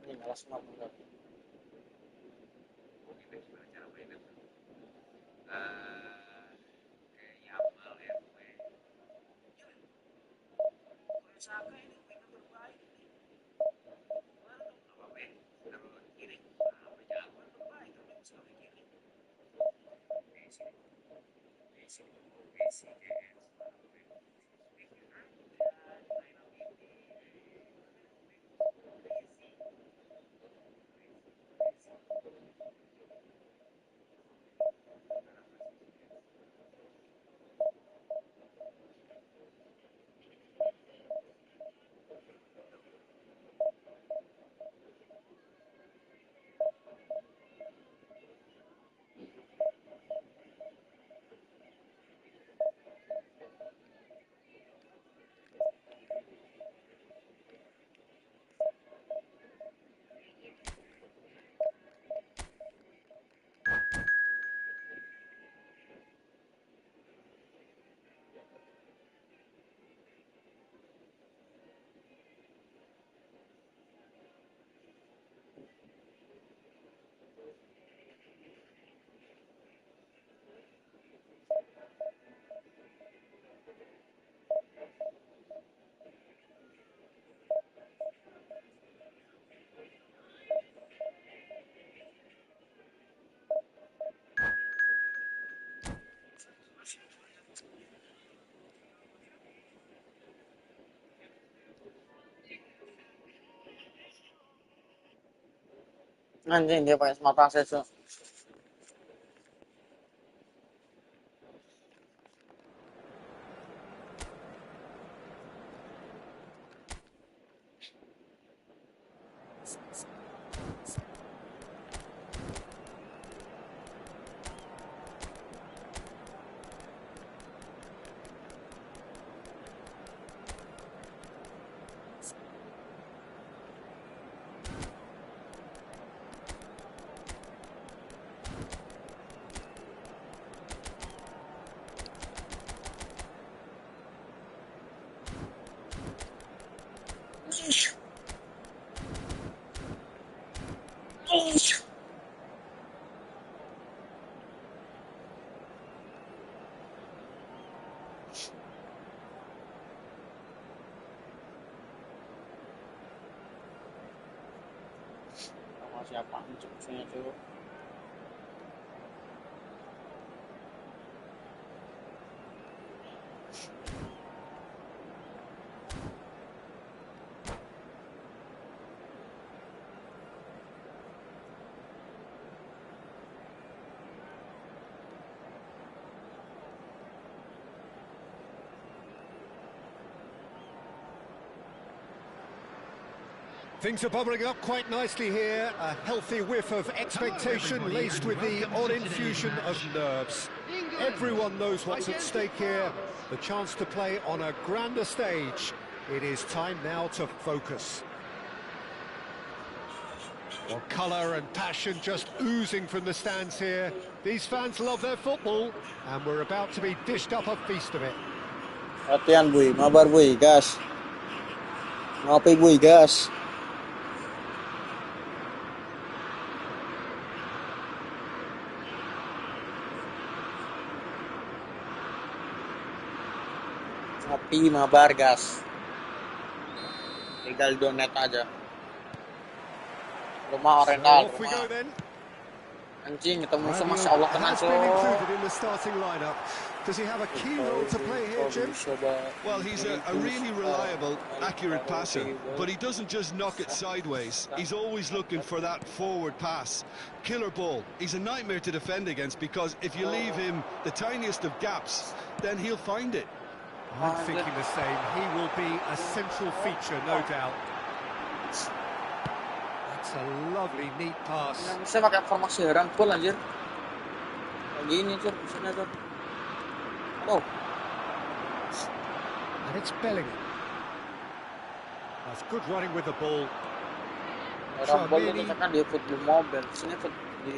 Ini malah semua bener. Anjing dia pakai smart access. Siapa maksudnya tuh? Things are bubbling up quite nicely here. A healthy whiff of expectation laced with the odd infusion of nerves. Everyone knows what's at stake here. The chance to play on a grander stage. It is time now to focus. Well, colour and passion just oozing from the stands here. These fans love their football, and we're about to be dished up a feast of it. Latihan Bui, mabar Bui, gas. Ngopi Bui, gas. Ngopi mabar gas. Tinggal donet aja. Rumah Oriental, rumah. Anjing, ketemu musuh, Masya Allah, tenang, so. Does he have a key role to play here, Jim? Well, he's a really reliable, accurate passer, but he doesn't just knock it sideways. He's always looking for that forward pass. Killer ball. He's a nightmare to defend against because if you leave him the tiniest of gaps, then he'll find it. I'm thinking the same. He will be a central feature, no doubt. That's a lovely, neat pass. Bisa pakai formasi rangkul anjir. Kayak gini Cur, misalnya Cur. Aduh. And it's Bellingham. That's good running with the ball. Rangkul itu misalkan di football mobile. Sini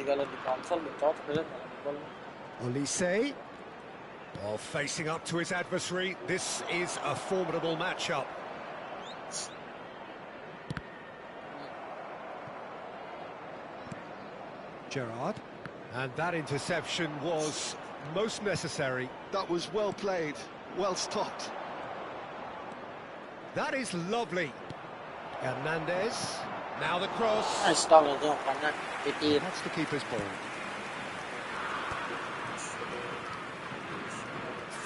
kalau di konsol cocok ya rangkul. Olise. While facing up to his adversary, this is a formidable matchup. Gerrard, and that interception was most necessary. That was well played, well stopped. That is lovely. Hernandez, now the cross. Nice stop itu, banyak titit. That's the keeper's ball.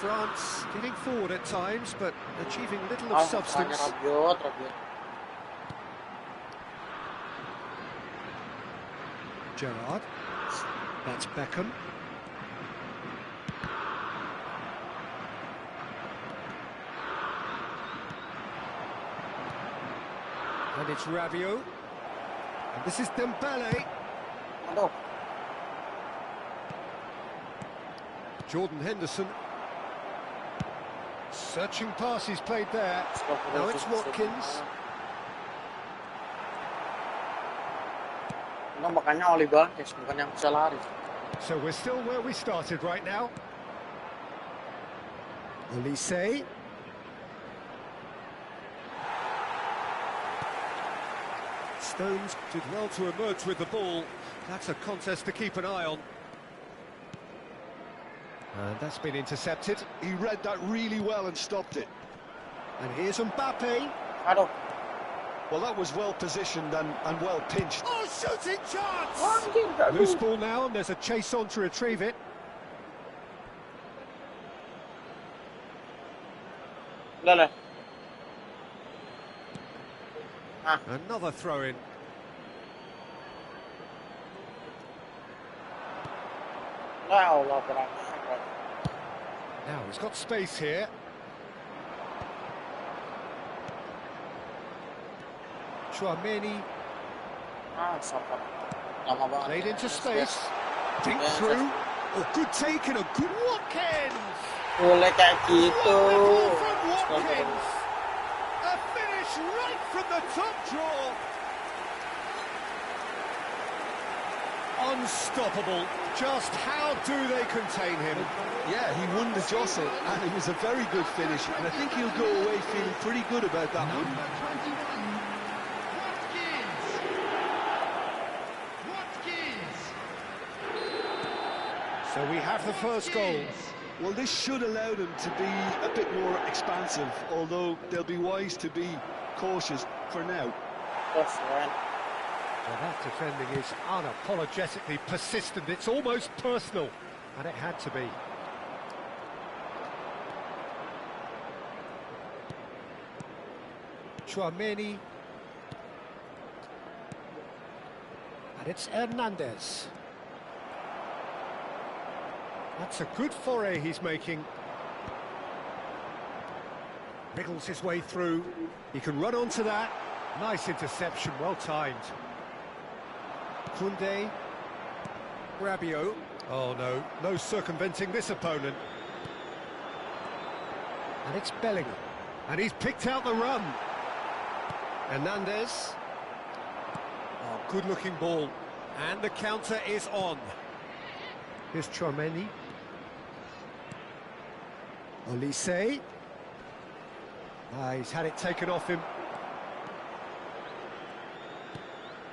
France getting forward at times, but achieving little of substance. Rabiot. Gerrard, that's Beckham. And it's Rabiot. And this is Dembele. Aduh. Jordan Henderson. Searching passes played there. Now it's Watkins. Makanya Oli Bangkes, bukan yang bisa lari. So we're still where we started right now. Olise. Stones did well to emerge with the ball. That's a contest to keep an eye on. And that's been intercepted. He read that really well and stopped it. And here's Mbappe. Aduh. Well, that was well positioned and well pinched. Oh, shooting chance! Loose ball now, and there's a chase on to retrieve it. Lele. Another throw-in. Now he's got space here. Chouameni. Played into space. Think through. Oh, good take and a good Watkins. Boleh kayak gitu. From Watkins. A finish right from the top draw. Unstoppable. Just how do they contain him? Yeah, he won the jostle, and it was a very good finish, and I think he'll go away feeling pretty good about that one. So we have the first goal. Well, this should allow them to be a bit more expansive, although they'll be wise to be cautious for now. That's right. Well, that defending is unapologetically persistent. It's almost personal, and it had to be. Chouameni. And it's Hernandez. That's a good foray he's making. Wriggles his way through. He can run onto that. Nice interception, well timed. Koundé. Rabiot. Oh no, no circumventing this opponent. And it's Bellingham. And he's picked out the run. Hernandez. Oh, good looking ball. And the counter is on. Here's Chouameni. Olise. He's had it taken off him.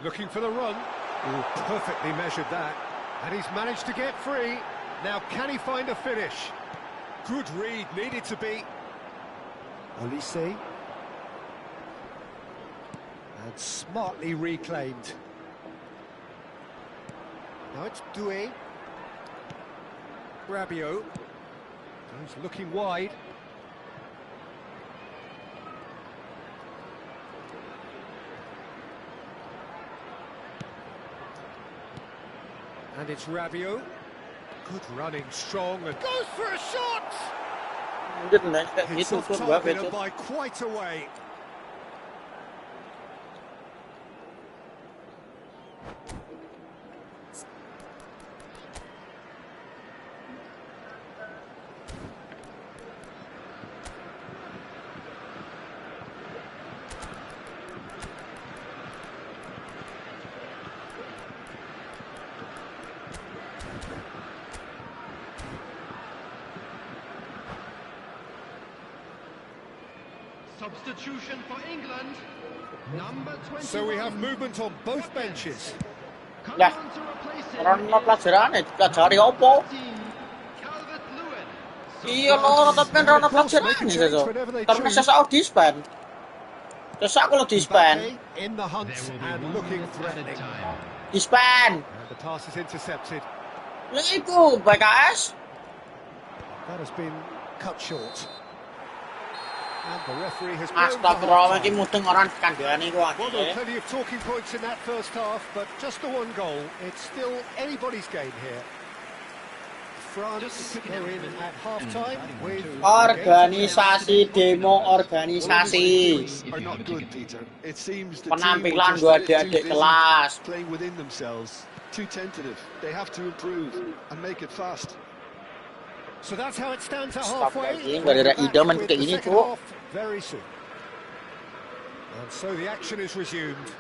Looking for the run. Ooh, perfectly measured that. And he's managed to get free. Now, can he find a finish? Good read, needed to be. Olise. And smartly reclaimed. Now it's Doué. Rabiot. He's looking wide. And it's Rabiot. Good running, strong, and goes for a shot! Didn't I? It's off target by quite a way. Substitution for England, number 21. So we have movement on both benches. Lah, orang pelajaran itu pelajari apa? Iya loh, tapi orang pelajaran ini saja. Karena sesak disband. Sesak kalau disband. In the hunt and looking threatening. Disband. And the pass is intercepted. Itu BKS. That has been cut short. And the referee has Astagfirullah, iki mudeng orang kandhane iku Well, there were plenty of talking points in that first half, but just the one goal. It's still anybody's game here. France go in at half-time with organisasi demo organisasi. Are not good, Peter. It seems the Penampilan gua adik-adik kelas. playing within themselves. Too tentative. They have to improve and make it fast. So that's how it stands at halfway. Gara-gara idaman kayak gini, Cuk. Very soon. And so the action is resumed.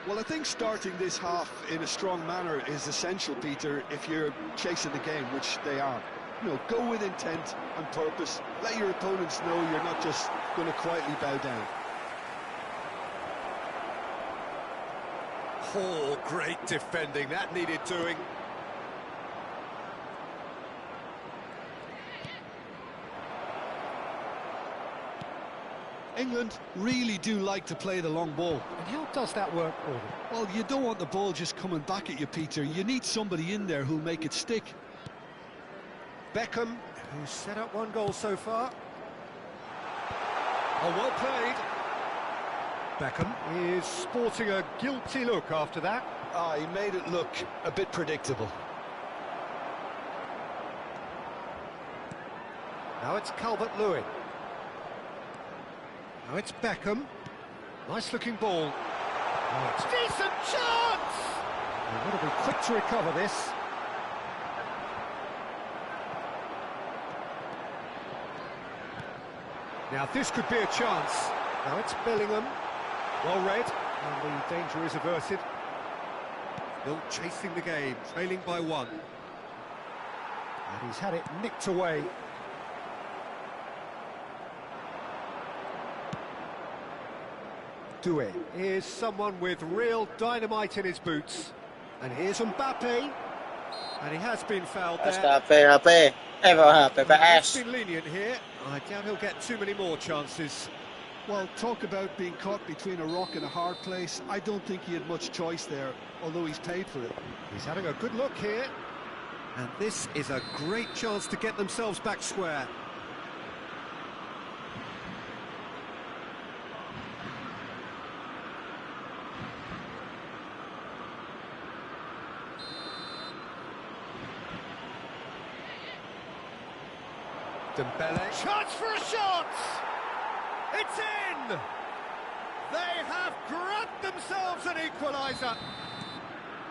Well, I think starting this half in a strong manner is essential, Peter, if you're chasing the game, which they are. You know, go with intent and purpose. Let your opponents know you're not just going to quietly bow down. Oh, great defending. That needed doing. England really do like to play the long ball. And how does that work, Gordon? Well, you don't want the ball just coming back at you, Peter. You need somebody in there who'll make it stick. Beckham, who's set up one goal so far. Oh, well played. Beckham is sporting a guilty look after that. Ah, he made it look a bit predictable. Now it's Calvert-Lewin. Now it's Beckham. Nice looking ball. Oh, it's decent chance! They've got to be quick to recover this. Now this could be a chance. Now it's Bellingham. Well read, and the danger is averted. Still chasing the game, trailing by one. And he's had it nicked away. Doué. Here's someone with real dynamite in his boots. And here's Mbappe. And he has been fouled there. He's been lenient here. I doubt he'll get too many more chances. Well, talk about being caught between a rock and a hard place. I don't think he had much choice there, although he's paid for it. He's having a good look here. And this is a great chance to get themselves back square. Dembele. Chance for a shot! It's in! They have grabbed themselves an equaliser.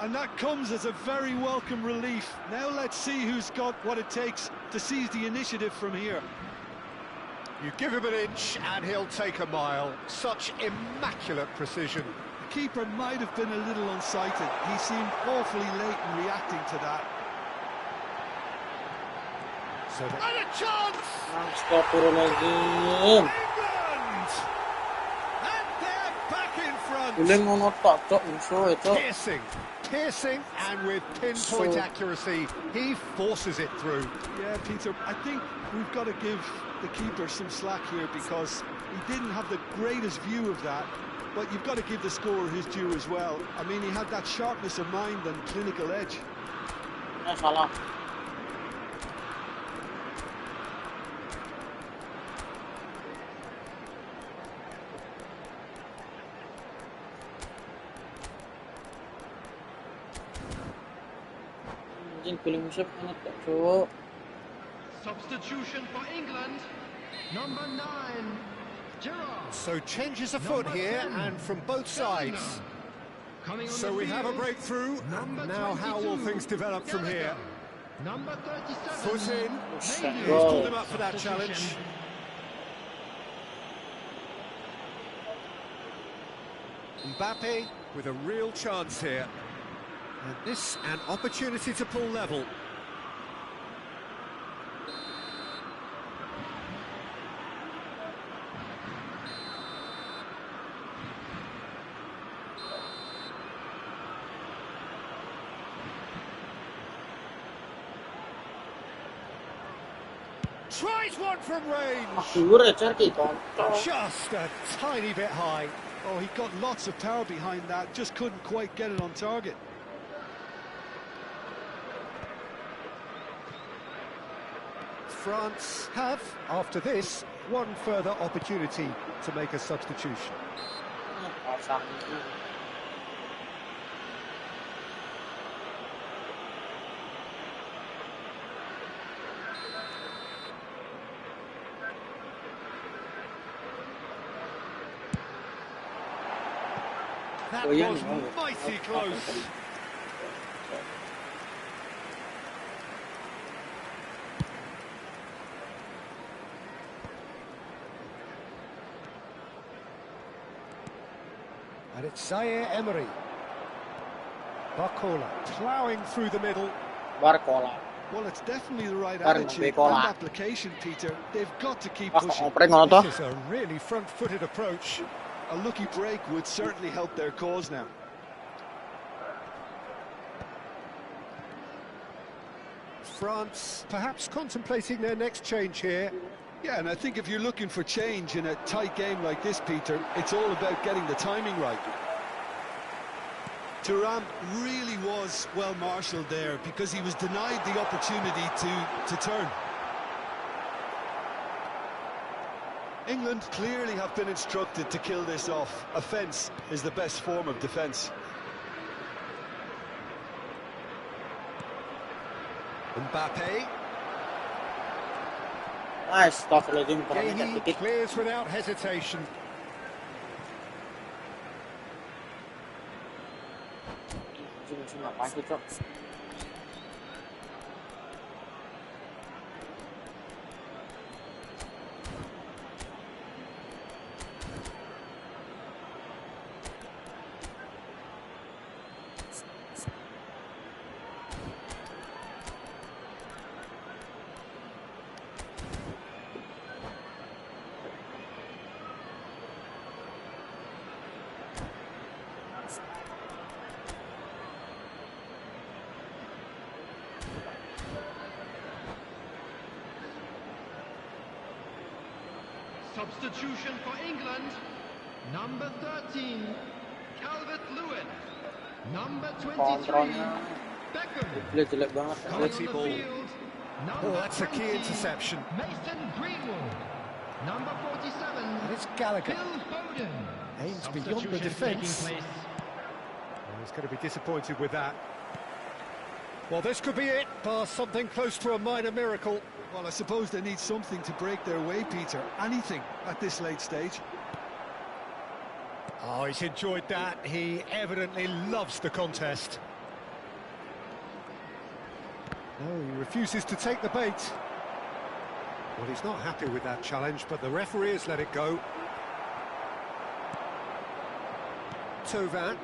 And that comes as a very welcome relief. Now let's see who's got what it takes to seize the initiative from here. You give him an inch and he'll take a mile. Such immaculate precision. The keeper might have been a little unsighted. He seemed awfully late in reacting to that. So and a chance! Astagfirullahaladzim. England! And they're back in front. Piercing, and with pinpoint accuracy, he forces it through. Yeah, Peter, I think we've got to give the keeper some slack here because he didn't have the greatest view of that, but you've got to give the scorer his due as well. I mean, he had that sharpness of mind and clinical edge. anjing pilih musuh kan cuk. Substitution for England. Number 9, Gerrard. So changes afoot here, and from both sides. Coming on So the we have a field, breakthrough. number Now how will 22, things develop from here? Number 37. Foot in. Buset, He's gol. pulled him up for that challenge. Mbappe with a real chance here. And this an opportunity to pull level. Tries one from range. Dur ya Cerki kontol. Just a tiny bit high. Oh, he got lots of power behind that, just couldn't quite get it on target. France have, after this, one further opportunity to make a substitution. Pasang. That Oh, yeah, was no. mighty close. And it's Zaire Emery. Barcola ploughing through the middle. Barcola. Well, it's definitely the right Barang attitude Bekola. and application, Peter. They've got to keep Pas pushing. oprek ngono toh. This is a really front-footed approach. A lucky break would certainly help their cause now. France perhaps contemplating their next change here. Yeah, and I think if you're looking for change in a tight game like this, Peter, it's all about getting the timing right. Thuram really was well marshalled there because he was denied the opportunity to turn. England clearly have been instructed to kill this off. Offence is the best form of defence. Mbappe. Astagfirullahaladzim, perannya Gahey dikit. clears without hesitation. Musuh ngapain sih, Cok? Substitution for England. Number 13, Calvert-Lewin. Number 23, Kontrolnya Beckham. jelek banget. Coming on Quality the ball. field, Oh, number that's a key 20, interception. Mason Greenwood. Number 47, And it's Gallagher. Phil Foden. Aims beyond the Substitutions defence. taking place. Oh, he's going to be disappointed with that. Well, this could be it, bar something close to a minor miracle. Well, I suppose they need something to break their way, Peter. Anything at this late stage. Oh, he's enjoyed that. He evidently loves the contest. No, he refuses to take the bait. Well, he's not happy with that challenge, but the referee has let it go. Thauvin.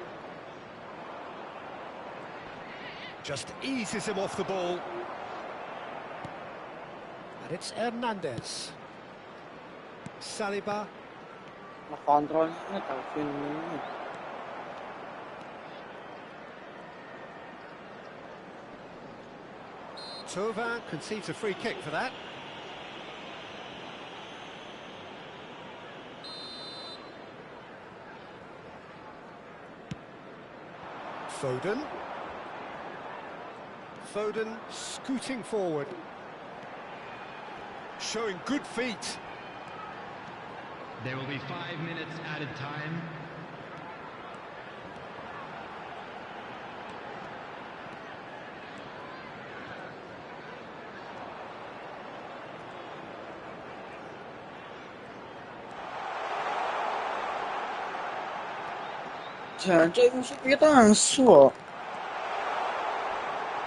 Just eases him off the ball. And it's Hernandez. Saliba. Nah, kontrolnya ini Calvin ini. Thauvin conceives a free kick for that. Foden. Foden scooting forward. Showing good feet. There will be 5 minutes added time. 天，这个是别蛋色。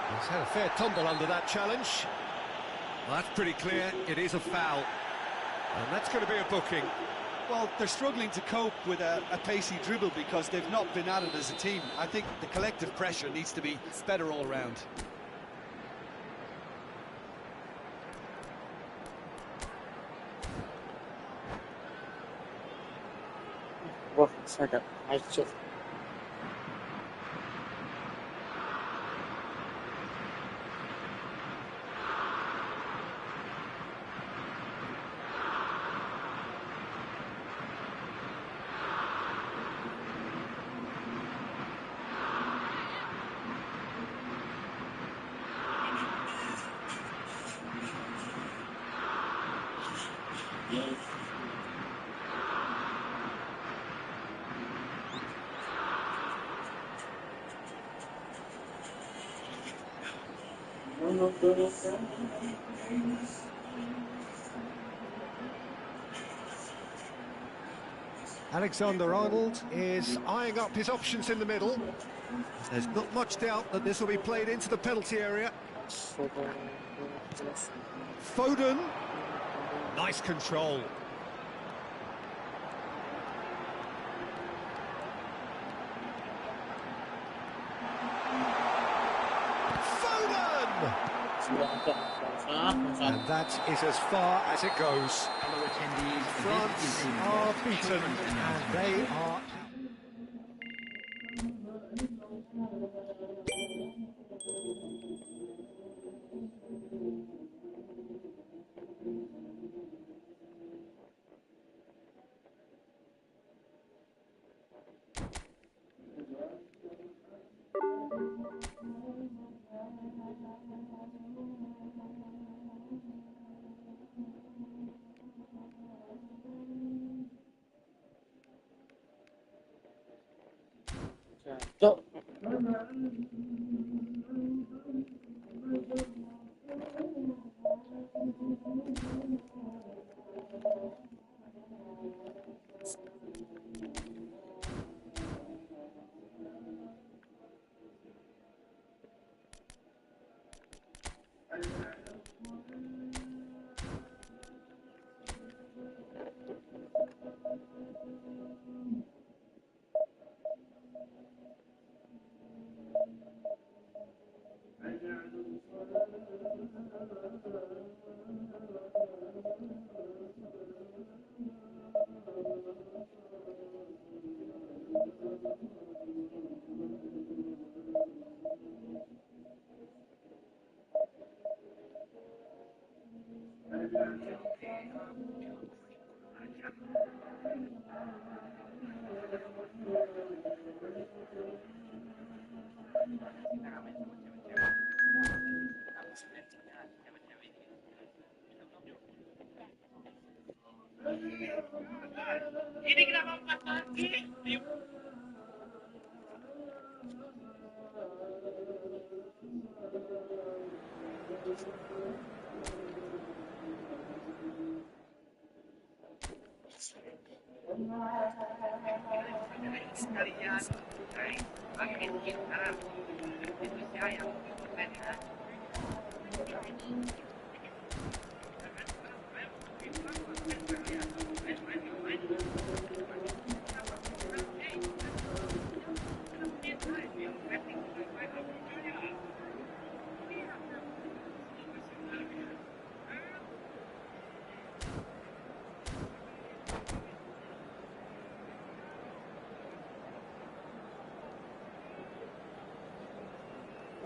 He's had a fair tumble under that challenge. Well, that's pretty clear. It is a foul. And that's going to be a booking. Well, they're struggling to cope with a pacey dribble because they've not been at it as a team. I think the collective pressure needs to be better all round. Wait a second. I just. Alexander-Arnold is eyeing up his options in the middle. There's not much doubt that this will be played into the penalty area. Foden. Nice control. Foden! And that is as far as it goes. France are beaten, and they are... Go.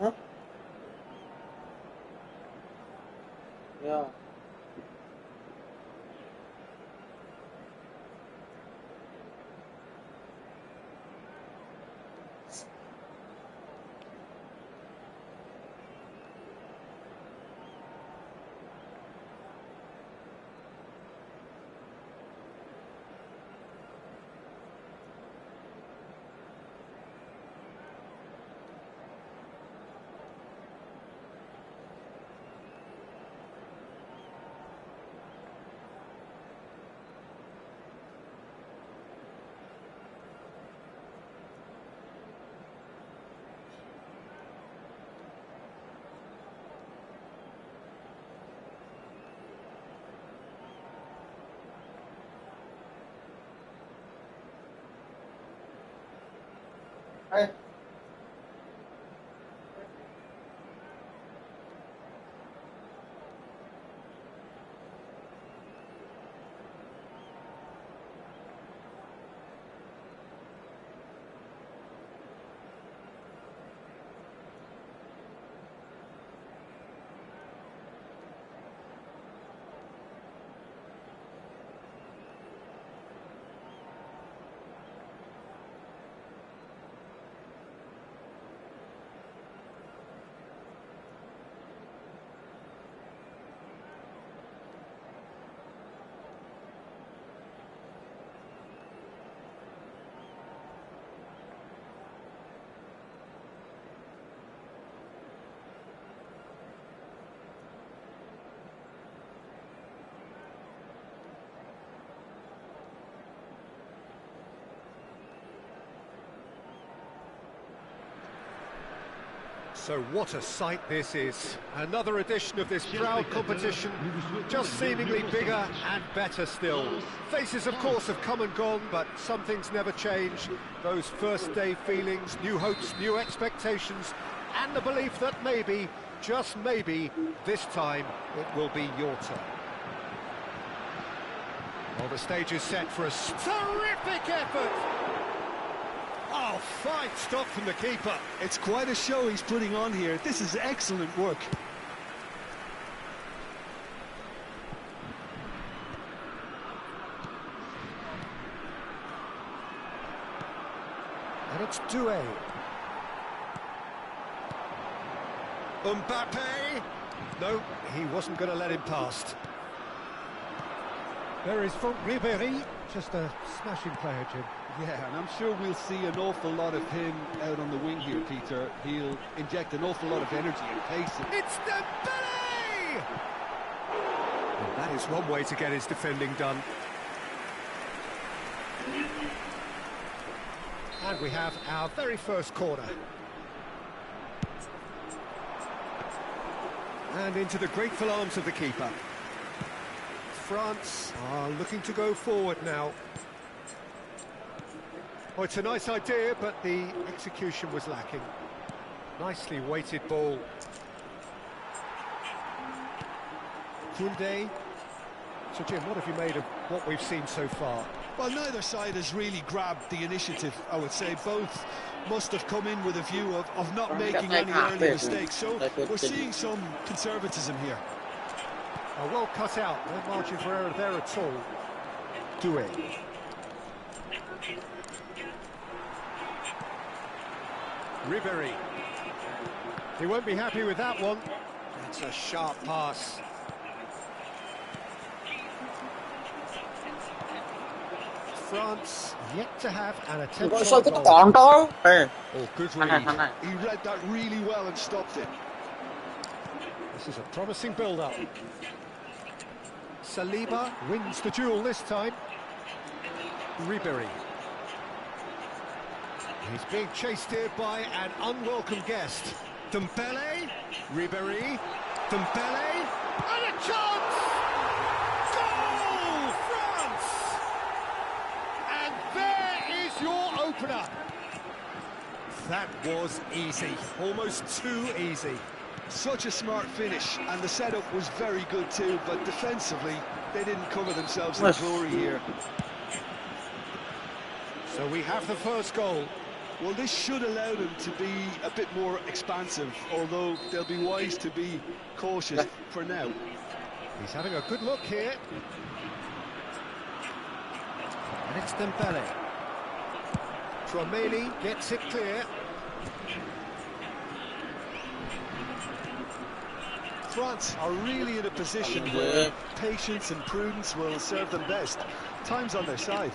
Huh? Eh, So what a sight this is. Another edition of this proud competition, just seemingly bigger and better still. Faces, of course, have come and gone, but some things never change. Those first day feelings, new hopes, new expectations, and the belief that maybe, just maybe, this time it will be your turn. Well, the stage is set for a terrific effort. Oh, fine stop from the keeper. It's quite a show he's putting on here. This is excellent work. And it's Doué. Mbappe. No, he wasn't going to let him past. There is from Ribéry. Just a smashing player, Jim. Yeah, and I'm sure we'll see an awful lot of him out on the wing here, Peter. He'll inject an awful lot of energy and pace. It's Dembele! And that is one way to get his defending done. And we have our very first corner. And into the grateful arms of the keeper. France are looking to go forward now. Oh, it's a nice idea, but the execution was lacking. Nicely weighted ball. Koundé. So, Jim, what have you made of what we've seen so far? Well, neither side has really grabbed the initiative, I would say. Both must have come in with a view of not making any early mistakes. So we're seeing some conservatism here. Oh, well cut out. No margin for error there at all. Doué. Ribéry. He won't be happy with that one. That's a sharp pass. France yet to have an attempt so on kita goal. kontrol. Oh, good read. He read that really well and stopped it. This is a promising build-up. Saliba wins the duel this time. Ribéry. He's being chased here by an unwelcome guest. Dembele, Ribéry, Dembele, and a chance! Goal, France! And there is your opener. That was easy, almost too easy. Such a smart finish, and the setup was very good too, but defensively, they didn't cover themselves in glory here. So we have the first goal. Well, this should allow them to be a bit more expansive, although they'll be wise to be cautious for now. He's having a good look here. And it's Dembele. Tchouaméni gets it clear. France are really in a position where patience and prudence will serve them best. Time's on their side.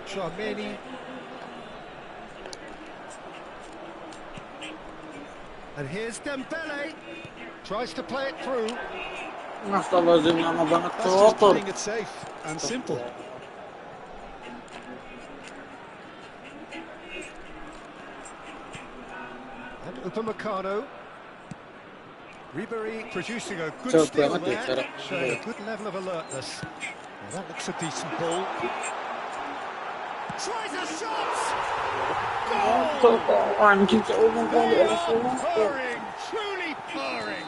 Tchouaméni. And here's Dembele. Tries to play it through. Astagfirullahaladzim, lama banget That's just kotor. playing it safe and simple. And Upamecano. Ribéry producing a good steal there, showing a good level of alertness. Well, that looks a decent ball. Tries a shot! Goal! Anjing seumur kau di They LSU are purring, truly purring.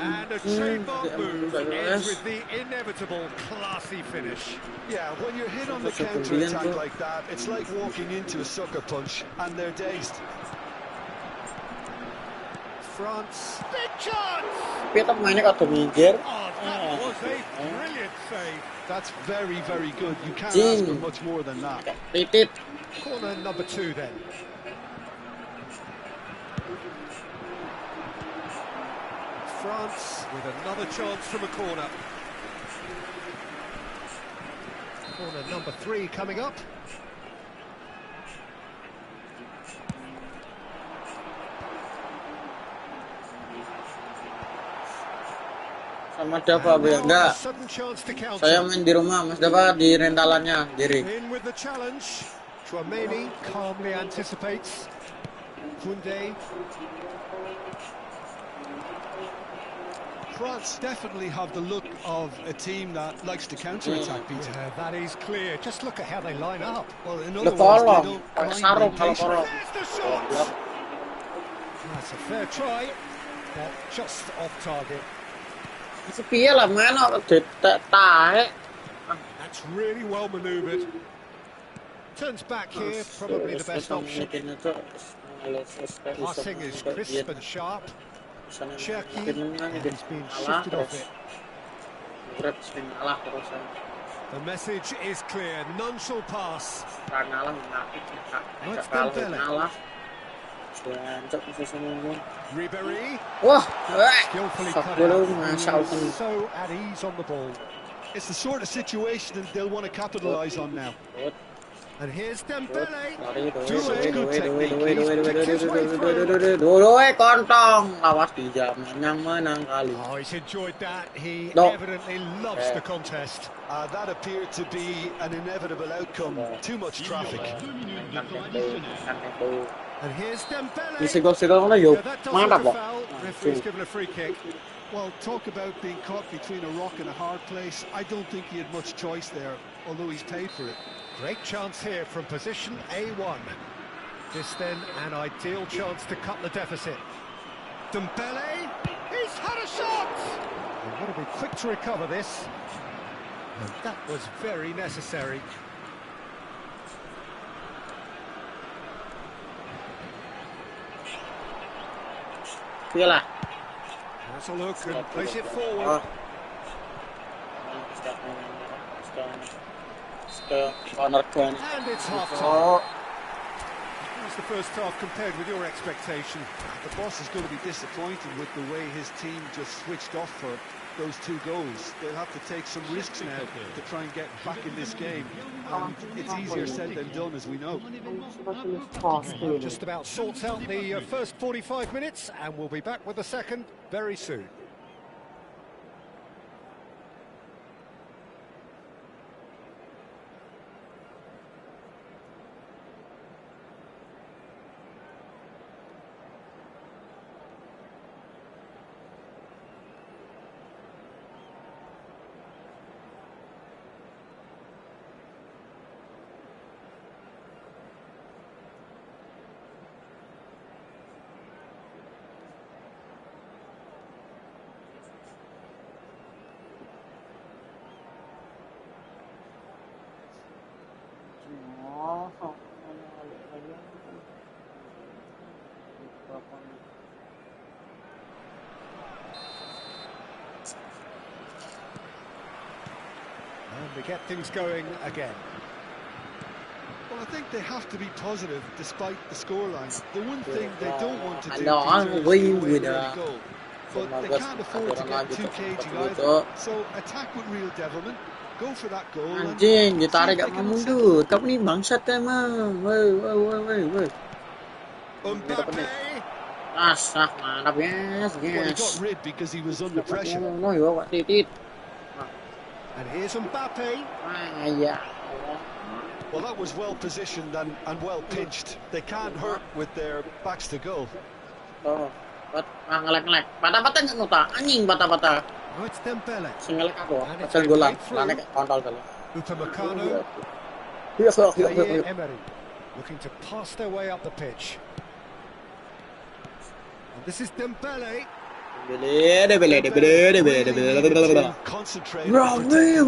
And a trademark move ends with the inevitable classy finish. Yeah, when you're hit on the counter-attack like that, it's like walking into a sucker punch, and they're dazed. France, big chance! Dia tak mainnya kata mikir. Oh, that was a brilliant save. That's very, very good. You can't ask for much more than that. Titit. Corner number 2 then. France with another chance from a corner. Corner number 3 coming up. Sama siapa ya? Enggak. Saya main di rumah, Mas Dafa di rentalannya, Jerry. In with the challenge. Chouameni calmly anticipates. Koundé. France definitely have the look of a team that likes to counter-attack, Peter. Yeah, that is clear. Just look at how they line up. Well, in other words, they don't mind sarung kalau being patient. korong. There's the shot. That's a fair try, but just off target. Sepi lah main tae. That's really well manoeuvred. Turns back here, probably the best option. Passing is crisp and sharp. Cherki, and he's been shifted off it. The message is clear, none shall pass. No, it's Dembele. Ribéry. Wah, Skillfully cut out. He's so at ease on the ball. It's the sort of situation that they'll want to capitalise on now. And here's Dembele. Kontong. Awas di jam yang menang kali. Oh, he's enjoyed that. He evidently loves the contest. That appeared to be an inevitable outcome. Too much traffic. And here's Dembele. Sigol-sigol na yun. That does Mantap look a loh. foul. Referee's given a free kick. Well, talk about being caught between a rock and a hard place. I don't think he had much choice there, although he's paid for it. Great chance here from position A1. This then an ideal chance to cut the deficit. Dembele, he's had a shot! They've got to be quick to recover this. And that was very necessary. Iyalah. That's a look and place it forward. And it's half-time. How's the first half compared with your expectation? The boss is going to be disappointed with the way his team just switched off for those 2 goals. They'll have to take some risks now to try and get back in this game. And it's easier said than done, as we know. Just about sorts out the first 45 minutes, and we'll be back with the second very soon. And we get things going again. Well, I think they have to be positive despite the scoreline. The one thing they don't want to do is give away an early goal. But they can't afford to get too cagey either. So attack with real devilment, go for that goal. Anjing, ditarik gak mau mundur. Kamu nih bangsat emang. Woi. Mbappe. Mantap, yes. Well, he got rid because he was under pressure. No, yo, Pak Titit. And here's Mbappe. Yeah. Well, that was well positioned and well pitched. They can't hurt with their backs to goal. Oh, ngelek. Patah-patah nggak nuta? Anjing patah-patah. Oh, it's Dembele. Singelek aku, And it's kecil been golan, played through. lane kayak kontol kali. Upamecano. Iya, Emery looking to pass their way up the pitch. And this is Dembele. Concentrate on protecting the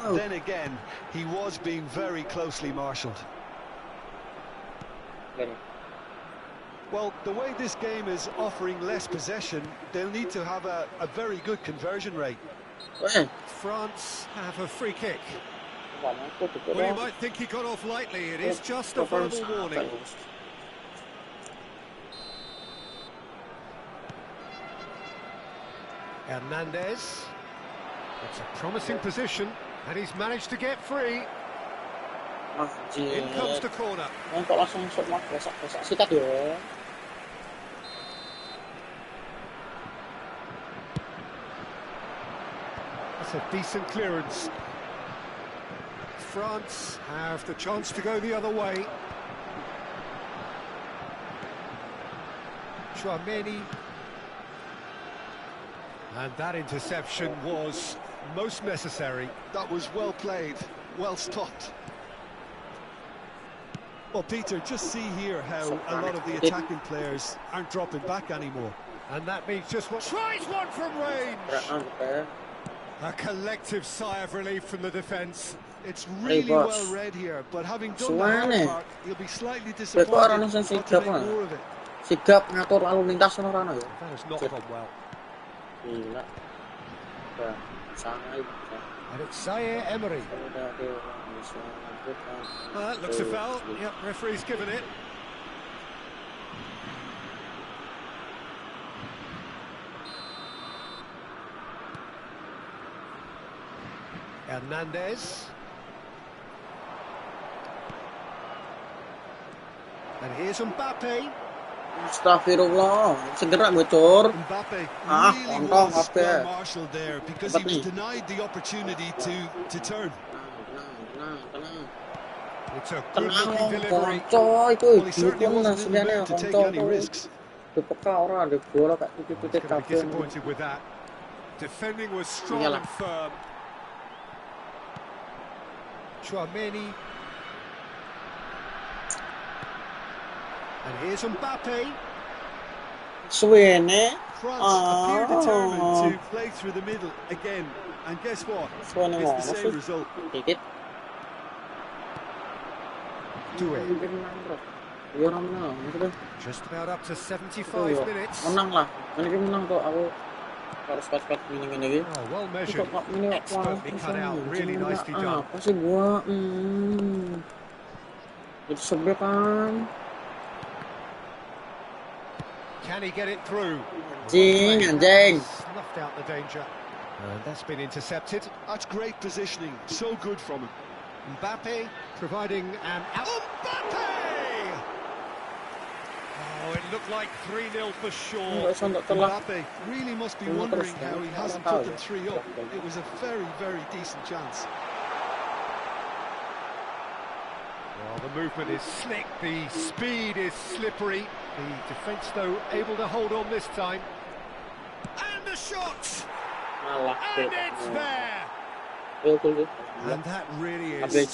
ball. Then again, he was being very closely marshalled. Well, the way this game is offering less possession, they'll need to have a very good conversion rate. France have a free kick. Well, you might think he got off lightly. It is just a verbal warning. Hernandez. It's a promising position, and he's managed to get free. In comes the corner. Kok langsung shoot mah, besok sikat ya. That's a decent clearance. France have the chance to go the other way. Chouameni. And that interception was most necessary. That was well played, well stopped. Well, Peter, just see here how a lot of the attacking players aren't dropping back anymore. And that means just what... Tries one from range! A collective sigh of relief from the defence. It's really well read here, but having done the hard part, he'll be slightly disappointed not to make more of it. Sigap ngatur lalu lintas orang ya. That has not gone well. Gila. And it's Zaire Emery. That looks a foul. Yep, referee's given it. Hernandez. And here's Mbappe. Astagfirullah, segera bocor. Mbappe Kontol was kabeh. well marshalled there because he was denied the opportunity to turn. It's a good-looking delivery. Konco itu Well, he certainly dukun wasn't in the sebenarnya mood to take konco any itu. risks. Dipeka orang ada bola kayak titik-titik He's going to be kabel. disappointed with that. Defending was strong Iyalah. and firm. Chouameni. And here's Mbappe. Suwene. France appear determined to play through the middle again, and guess what? Suwene It's the same sih? result. Dikit. Due. Iya orang menang, maksudnya. Just about up to 75 minutes. Menang lah, ini menang tuh aku. Harus pas-pas gini-gini. Oh, well measured. Kok ini Expertly cut out. Really nicely done. Apa sih gua? Itu sebel kan. Can he get it through? Anjing. Snuffed out the danger. And that's been intercepted. That's great positioning, so good from him. Mbappe providing an out. Mbappe! Oh, it looked like 3-0 for sure. Mbappe really must be wondering how he hasn't put them 3 up. It was a very, very decent chance. Well, the movement is slick, the speed is slippery. The defence, though, able to hold on this time. And the shot! And it's there! And that really is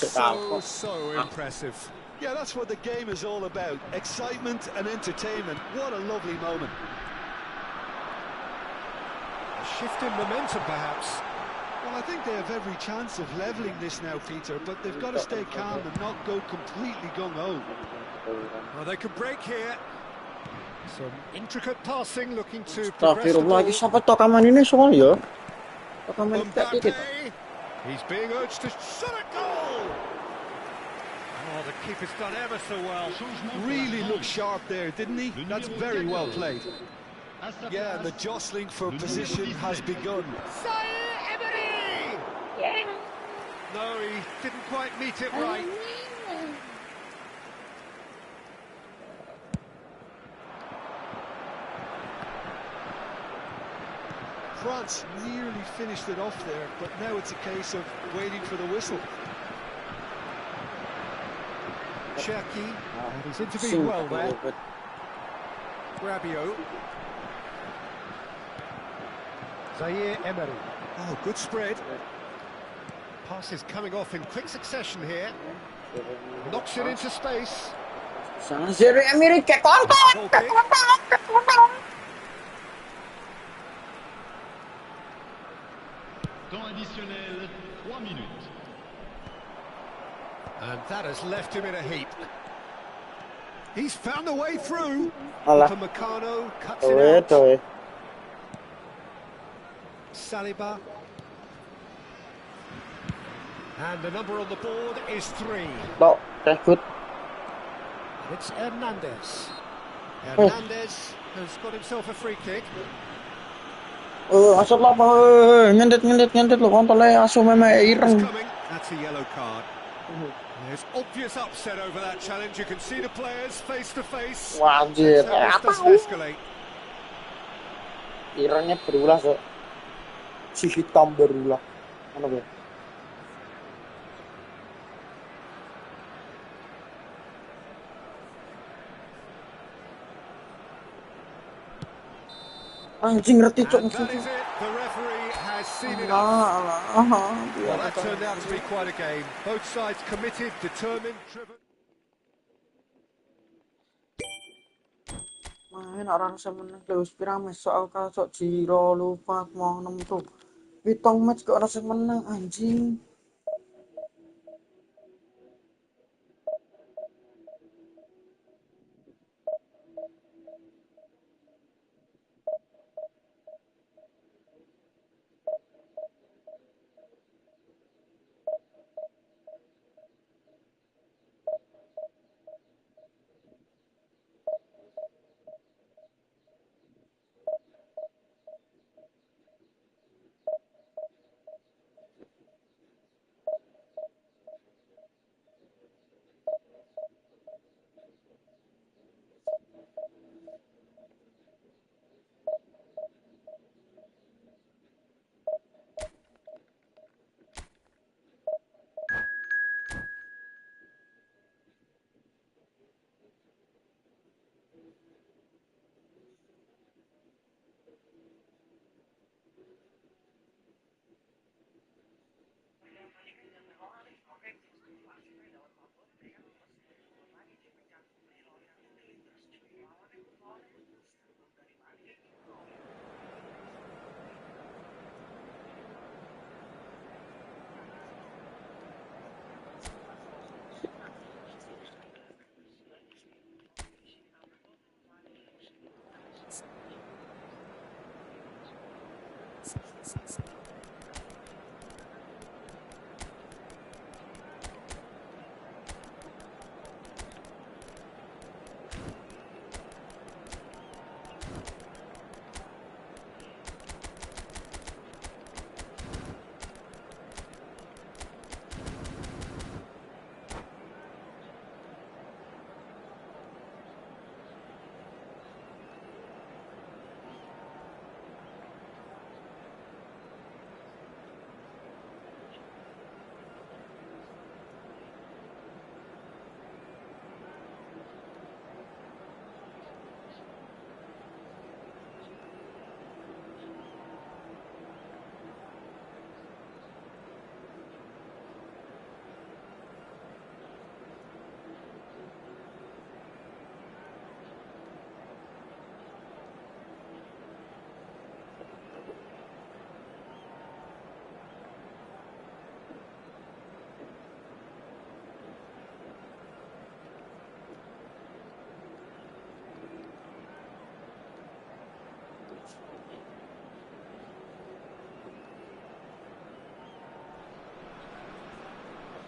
so impressive. Yeah, that's what the game is all about. Excitement and entertainment. What a lovely moment. A shift in momentum, perhaps. Well, I think they have every chance of levelling this now, Peter, but they've got to stay calm and not go completely gung-ho. Well, they could break here. Some intricate passing, looking to progress the Astagfirullah, ball. sampai tokaman ini soal ya. Tokaman kayak Mbappe, dikit. he's being urged to shot a goal. Oh, the keeper's done ever so well. Really looked sharp there, didn't he? That's very well played. Yeah, the jostling for position has begun. Zaire Emery! No, he didn't quite meet it right. France nearly finished it off there, but now it's a case of waiting for the whistle. Cherki, and he's intervened well there. Rabiot. Zaire Emery. Oh, good spread. Passes coming off in quick succession here. Knocks it into space. Zaire Emery kayak kontol. Goal kick. Temps additionnel, 3 minutes. And that has left him in a heap. He's found a way through. Alah. Upamecano cuts it out. Saliba. And the number on the board is 3. Loh, good. It's Hernandez. Hernandez has got himself a free kick. Asal lah apa? Ngendet lo kontol asu meme ireng. That's a yellow card. There's obvious upset over that challenge. You can see the players face to face. Wah, anjir. This doesn't escalate. Irengnya berulah, so. Si hitam berulah. Mana gue? Anjing ngerti cok. The referee has seen it. Well, that turned out to be quite a game. Both sides committed, determined, driven. Main orang semenang Lewis Piramid soal kasok Jiro lupa mau 6 tuh. Pitong match ke orang semenang anjing.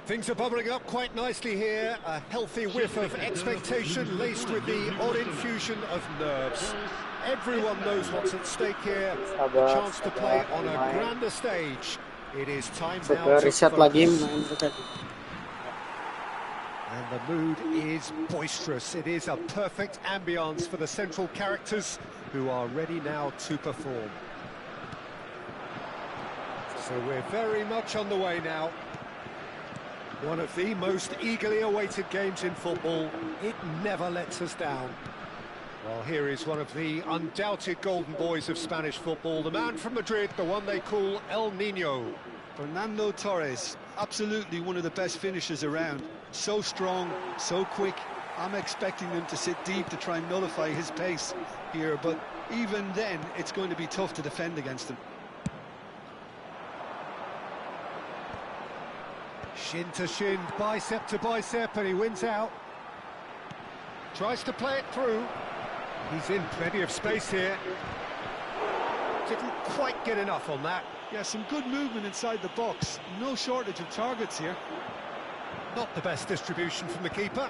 Things are bubbling up quite nicely here. A healthy whiff of expectation laced with the odd infusion of nerves. Everyone knows what's at stake here. A chance to play on a grander stage. It is time now to focus. And the mood is boisterous. It is a perfect ambience for the central characters who are ready now to perform. So we're very much on the way now. One of the most eagerly awaited games in football. It never lets us down. Well, here is one of the undoubted golden boys of Spanish football, the man from Madrid, the one they call El Nino. Fernando Torres, absolutely one of the best finishers around. So strong, so quick. I'm expecting them to sit deep to try and nullify his pace here, but even then, it's going to be tough to defend against him. Shin to shin, bicep to bicep, and he wins out. Tries to play it through. He's in plenty of space here. Didn't quite get enough on that. Yeah, some good movement inside the box. No shortage of targets here. Not the best distribution from the keeper.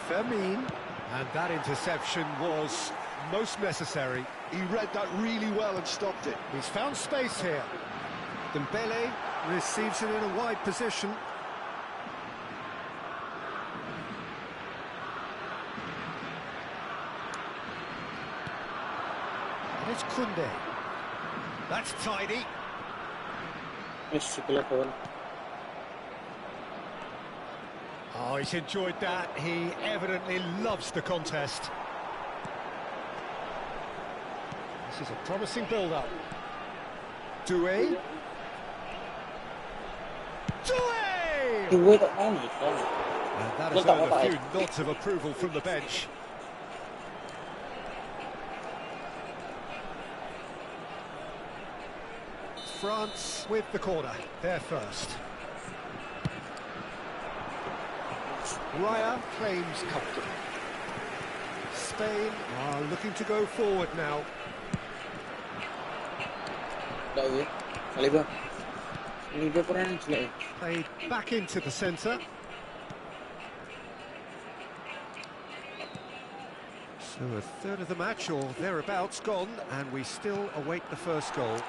Fermin. And that interception was most necessary. He read that really well and stopped it. He's found space here. Dembele receives it in a wide position. And it's Kunde. That's tidy. Oh, he's enjoyed that. He evidently loves the contest. This is a promising build-up. Doué. Doué! And that has earned a few nods of approval from the bench. France with the corner, they're first. Raya claims comfort. Spain are looking to go forward now. Played back into the centre. So a third of the match or thereabouts gone, and we still await the first goal.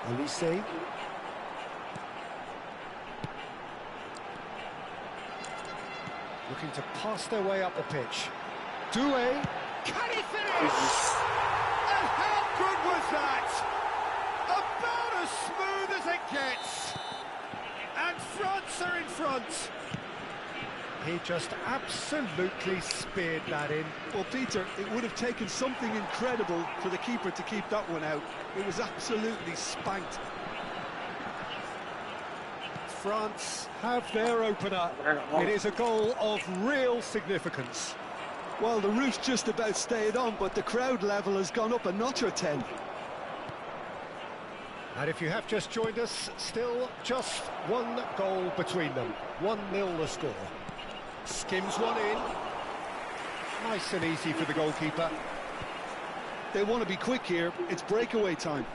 Elise. Looking to pass their way up the pitch. Doué. Can he finish? And how good was that? About as smooth as it gets. And France are in front. He just absolutely speared that in. Well, Peter, it would have taken something incredible for the keeper to keep that one out. It was absolutely spanked. France have their opener. It is a goal of real significance. Well, the roof's just about stayed on, but the crowd level has gone up a notch or 10. And if you have just joined us, still just one goal between them. 1-0 the score. Skims one in. Nice and easy for the goalkeeper. They want to be quick here. It's breakaway time.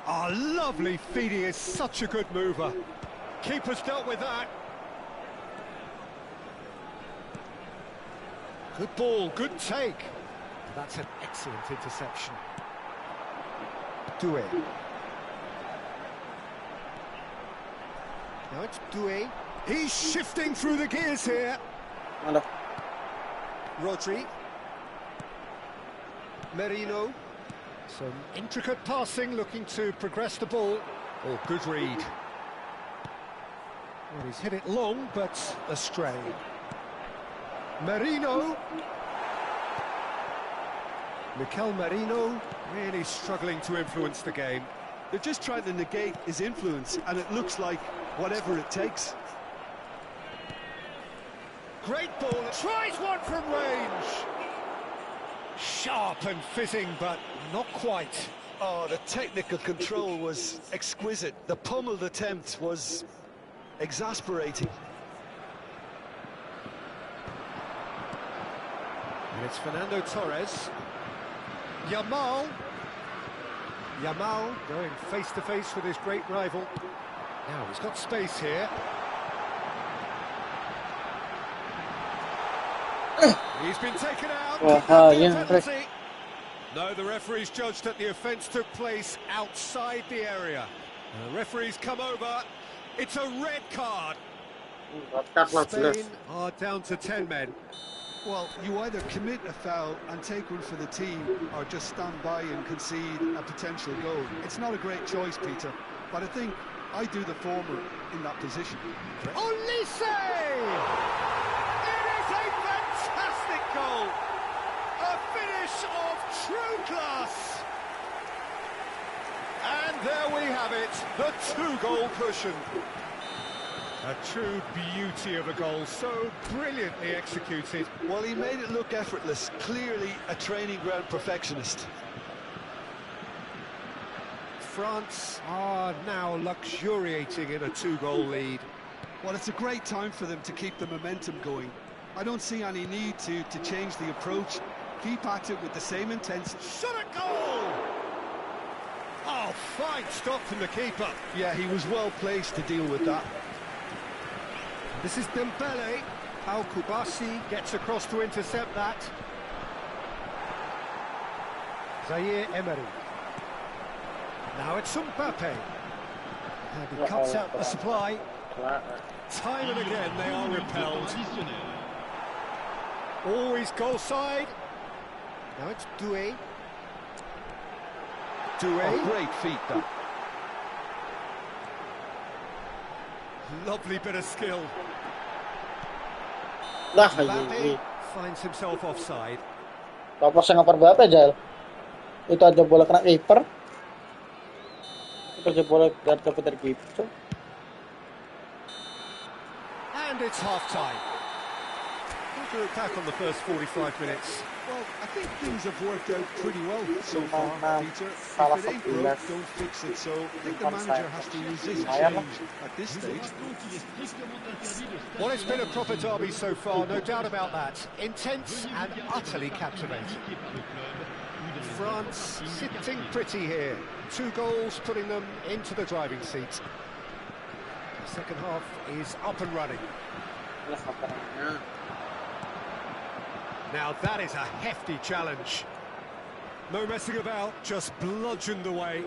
Oh, lovely feed. He is such a good mover. Keeper's dealt with that. Good ball, good take. That's an excellent interception. Doué. Now it's Doué. He's shifting through the gears here. Rodri. Merino. Some intricate passing, looking to progress the ball. Oh, good read. Well, he's hit it long, but astray. Merino. Mikel Merino really struggling to influence the game. They're just trying to negate his influence, and it looks like whatever it takes. Great ball, tries one from range. Sharp and fizzing, but not quite. Oh, the technical control was exquisite. The pummeled attempt was exasperating. And it's Fernando Torres. Yamal going face-to-face with his great rival. Now, he's got space here. He's been taken out. Penalty. No, the referee's judged that the offence took place outside the area. The referee's come over. It's a red card. Spain are down to 10 men. Well, you either commit a foul and take one for the team, or just stand by and concede a potential goal. It's not a great choice, Peter, but I think I do the former in that position. Olise! It is a fantastic goal! A finish of true class! And there we have it, the two-goal cushion. A true beauty of a goal, so brilliantly executed. Well, he made it look effortless, clearly a training ground perfectionist. France are now luxuriating in a two-goal lead. Well, it's a great time for them to keep the momentum going. I don't see any need to change the approach. Keep at it with the same intensity. Shot at goal! Oh, fine stop from the keeper. Yeah, he was well placed to deal with that. This is Dembele. How Kubasi gets across to intercept that. Zaire Emery. Now it's Mbappe. And he cuts out the supply. Time and again they are repelled. Always goal side. Now it's Doué. Oh, great feat, that. Lovely bit of skill. Lah, Mbappe finds himself offside. Tapos yang ngapar berapa, Jal? Itu aja bola kena kiper. Itu aja bola dapat dari kiper. And it's half-time. We'll look back on the first 45 minutes. Well, I think things have worked out pretty well so far, Peter. Salah If it ain't 11. broke, don't fix it. So I think the manager has to resist change at this stage. Well, it's been a proper derby so far, no doubt about that. Intense and utterly captivating. France sitting pretty here. 2 goals putting them into the driving seat. The second half is up and running. Now that is a hefty challenge. No messing about, just bludgeoned away.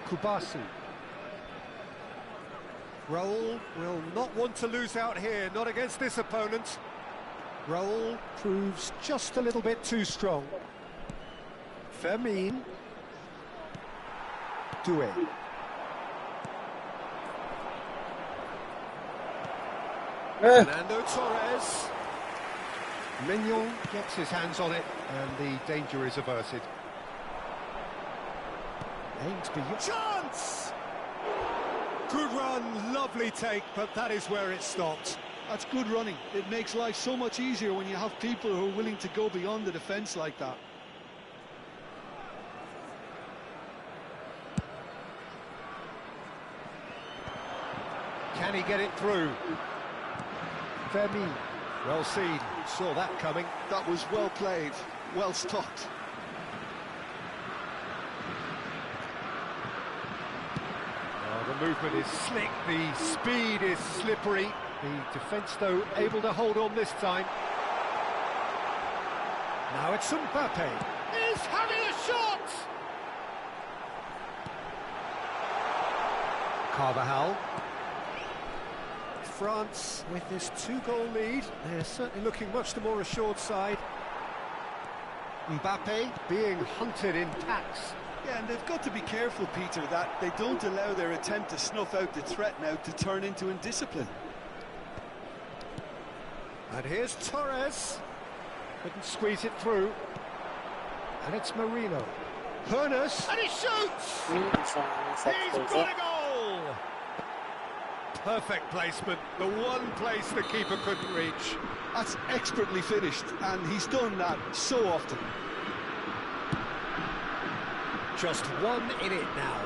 Kubasi. Raul will not want to lose out here, not against this opponent. Raul proves just a little bit too strong. Fermin. Doué. Fernando Torres. Mignon gets his hands on it, and the danger is averted. Aimed beyond. Chance! Good run, lovely take, but that is where it stopped. That's good running. It makes life so much easier when you have people who are willing to go beyond the defence like that. Can he get it through? Fermin. Well seen, saw that coming. That was well played, well stopped. Oh, the movement is slick, the speed is slippery. The defence, though, able to hold on this time. Now it's Mbappe. He's having a shot! Carvajal. France with this 2-goal lead, they're certainly looking much the more assured side. Mbappe being hunted in packs. Yeah, and they've got to be careful, Peter, that they don't allow their attempt to snuff out the threat now to turn into indiscipline. And here's Torres. Couldn't squeeze it through. And it's Marino. Pernas. And he shoots! He's got a goal! Perfect placement, the one place the keeper couldn't reach. That's expertly finished, and he's done that so often. Just one in it now.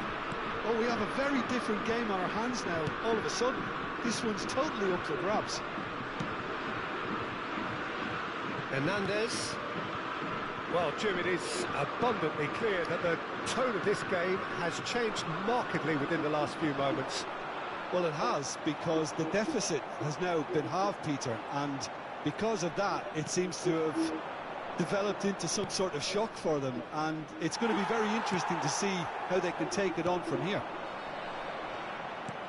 Oh, we have a very different game on our hands now, all of a sudden. This one's totally up for grabs. Hernandez. Well, Jim, it is abundantly clear that the tone of this game has changed markedly within the last few moments. Well, it has, because the deficit has now been halved, Peter, and because of that, it seems to have developed into some sort of shock for them, and it's going to be very interesting to see how they can take it on from here.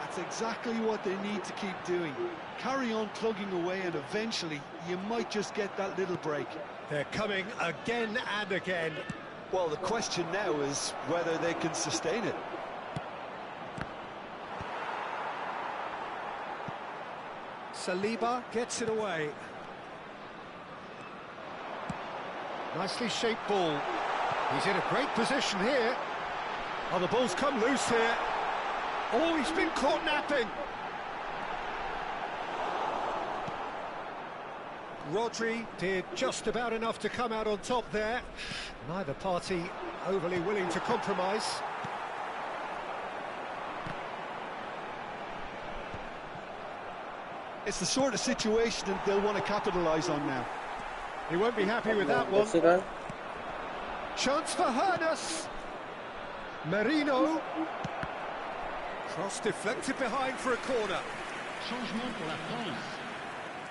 That's exactly what they need to keep doing. Carry on plugging away and eventually you might just get that little break. They're coming again and again. Well, the question now is whether they can sustain it. Saliba gets it away. Nicely shaped ball. He's in a great position here. Oh, the ball's come loose here. Oh, he's been caught napping. Rodri did just about enough to come out on top there. Neither party overly willing to compromise. It's the sort of situation that they'll want to capitalise on now. He won't be happy with that one. Chance for Hernus. Merino. Cross deflected behind for a corner. Changement pour la France.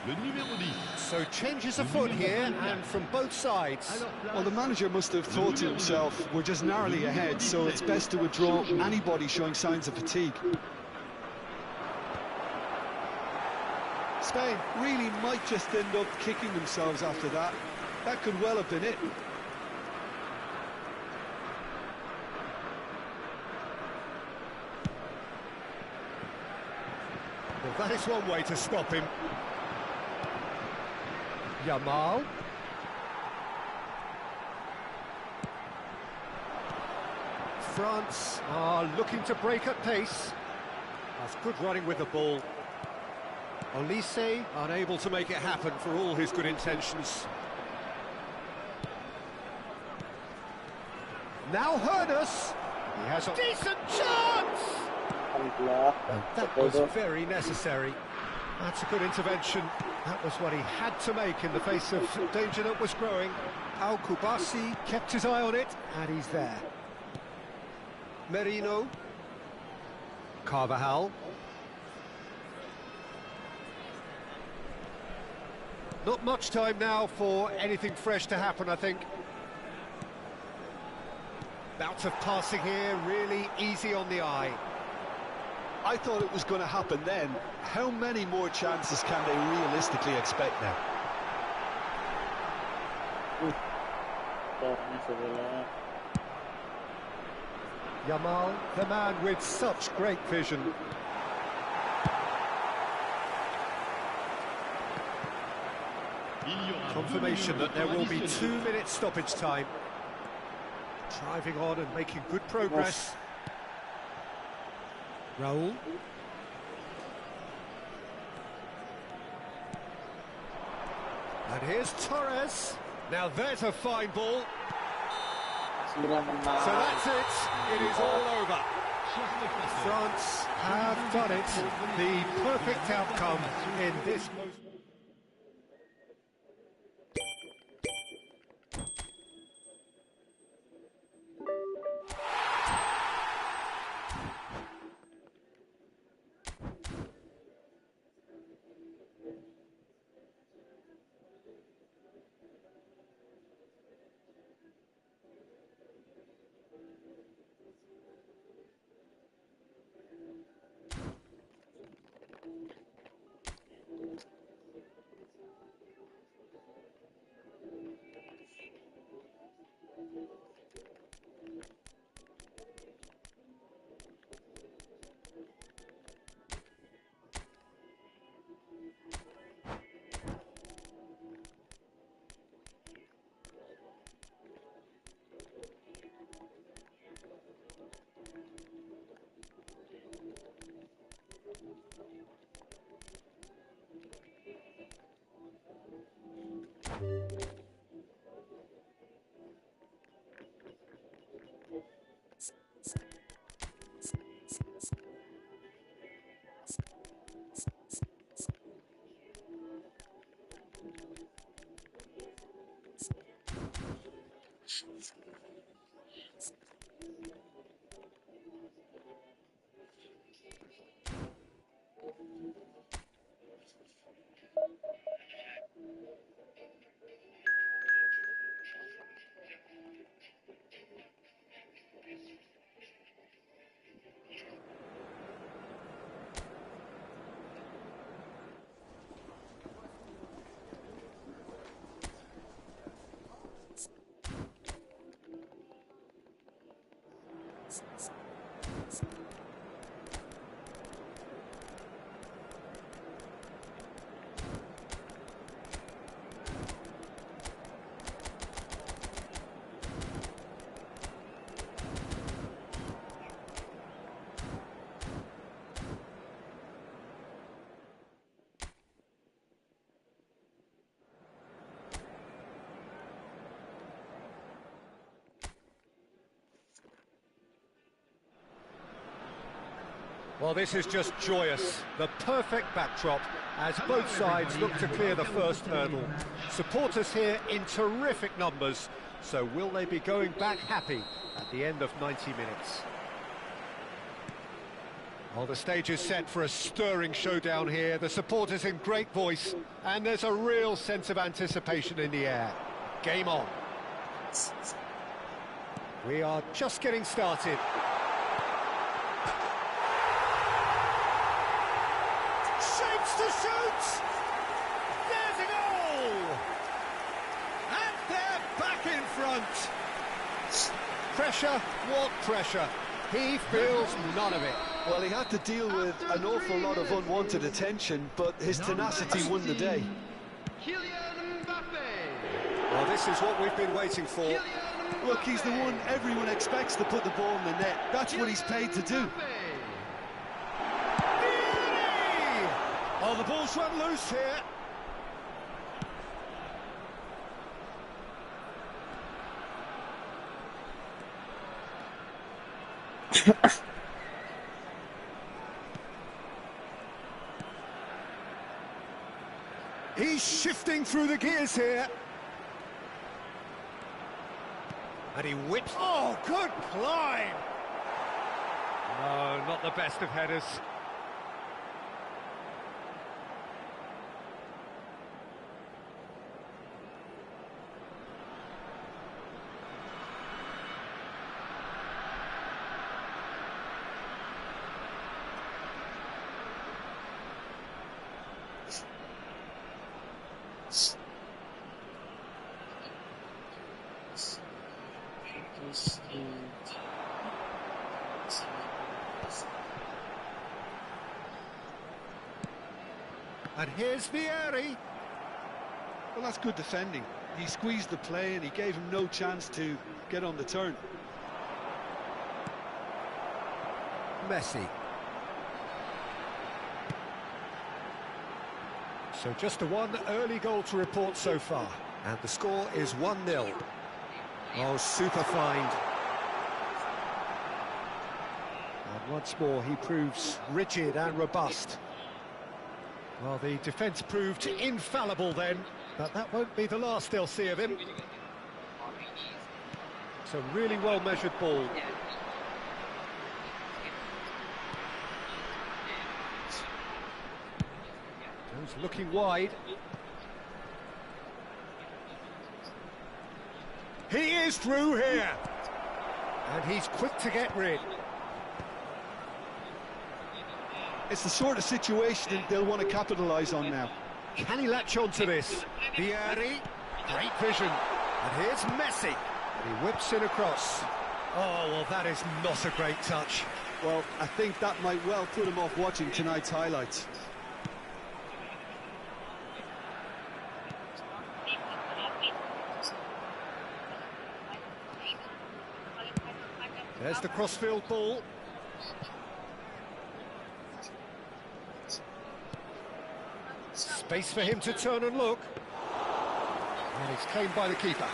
Le numéro 10. So changes afoot here, and from both sides. Well, the manager must have thought to himself, we're just narrowly ahead, so it's best to withdraw anybody showing signs of fatigue. Spain really might just end up kicking themselves after that. That could well have been it. Well, that is one way to stop him. Yamal. France are looking to break at pace. That's good running with the ball. Olise unable to make it happen for all his good intentions. Now Hernus. He has a decent chance! And that was very necessary. That's a good intervention. That was what he had to make in the face of danger that was growing. Al Kubasi kept his eye on it, and he's there. Merino. Carvajal. Not much time now for anything fresh to happen, I think. Bout of passing here, really easy on the eye. I thought it was going to happen then. How many more chances can they realistically expect now? Yamal, the man with such great vision. Confirmation that there will be 2 minutes stoppage time. Driving on and making good progress. Raul. And here's Torres. Now there's a fine ball. So that's it. It is all over. France have done it. The perfect outcome in this most... Well, this is just joyous. The perfect backdrop as both sides look to clear the first hurdle. Supporters here in terrific numbers. So will they be going back happy at the end of 90 minutes? Well, the stage is set for a stirring showdown here. The supporters in great voice, and there's a real sense of anticipation in the air. Game on. We are just getting started. Shapes to shoot! There's a goal! And they're back in front. Pressure, what pressure? He feels none of it. Well, he had to deal with an awful lot of unwanted attention, but his tenacity won the day. Well, this is what we've been waiting for. Look, he's the one everyone expects to put the ball in the net. That's what he's paid to do. Oh, the ball's run loose here. He's shifting through the gears here. And he whips. Oh, good climb! No, not the best of headers. And here's Vieri. Well, that's good defending. He squeezed the play and he gave him no chance to get on the turn. Messi. So just the one early goal to report so far. And the score is 1-0. Oh, super find. And once more he proves rigid and robust. Well, the defence proved infallible then, but that won't be the last they'll see of him. It's a really well-measured ball. He's looking wide. He is through here. And he's quick to get rid. It's the sort of situation they'll want to capitalise on now. Can he latch on to this? Vieri, great vision. And here's Messi. He whips it across. Oh, well, that is not a great touch. Well, I think that might well put him off watching tonight's highlights. There's the crossfield ball. Space for him to turn and look. And it's claimed by the keeper.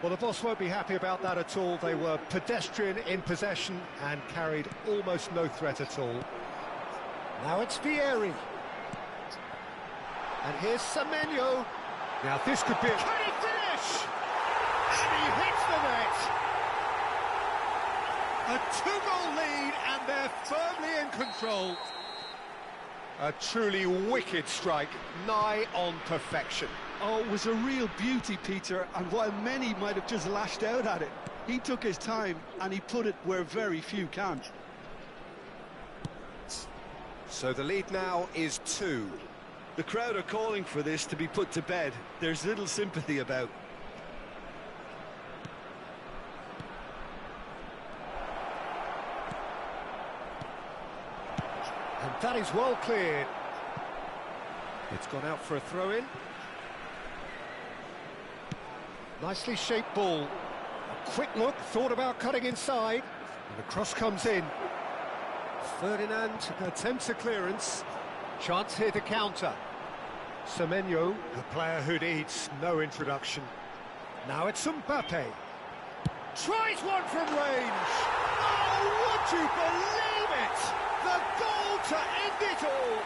Well, the boss won't be happy about that at all. They were pedestrian in possession and carried almost no threat at all. Now it's Vieri. And here's Semenyo. Now this could be... Can he finish? And he hits the net. A two-goal lead, and they're firmly in control. A truly wicked strike, nigh on perfection. Oh, it was a real beauty, Peter, and while many might have just lashed out at it, he took his time and he put it where very few can. So the lead now is 2. The crowd are calling for this to be put to bed. There's little sympathy about. And that is well cleared. It's gone out for a throw-in. Nicely shaped ball. A quick look, thought about cutting inside. And the cross comes in. Ferdinand attempts a clearance. Chance here to counter. Semenyo, a player who needs no introduction. Now it's Mbappe. Tries one from range. Oh, would you believe it? The goal to end it all.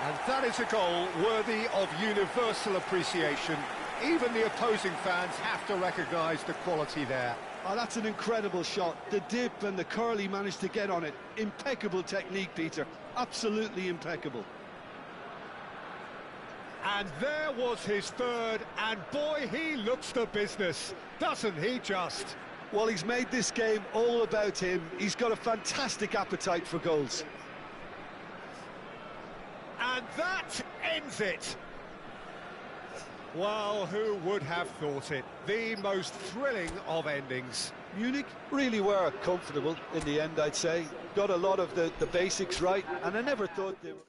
And that is a goal worthy of universal appreciation. Even the opposing fans have to recognise the quality there. Oh, that's an incredible shot. The dip and the curl he managed to get on it. Impeccable technique, Peter. Absolutely impeccable. And there was his third, and boy, he looks the business, doesn't he just? Well, he's made this game all about him. He's got a fantastic appetite for goals. And that ends it. Well, who would have thought it? The most thrilling of endings. Munich really were comfortable in the end, I'd say. Got a lot of the basics right, and I never thought they were...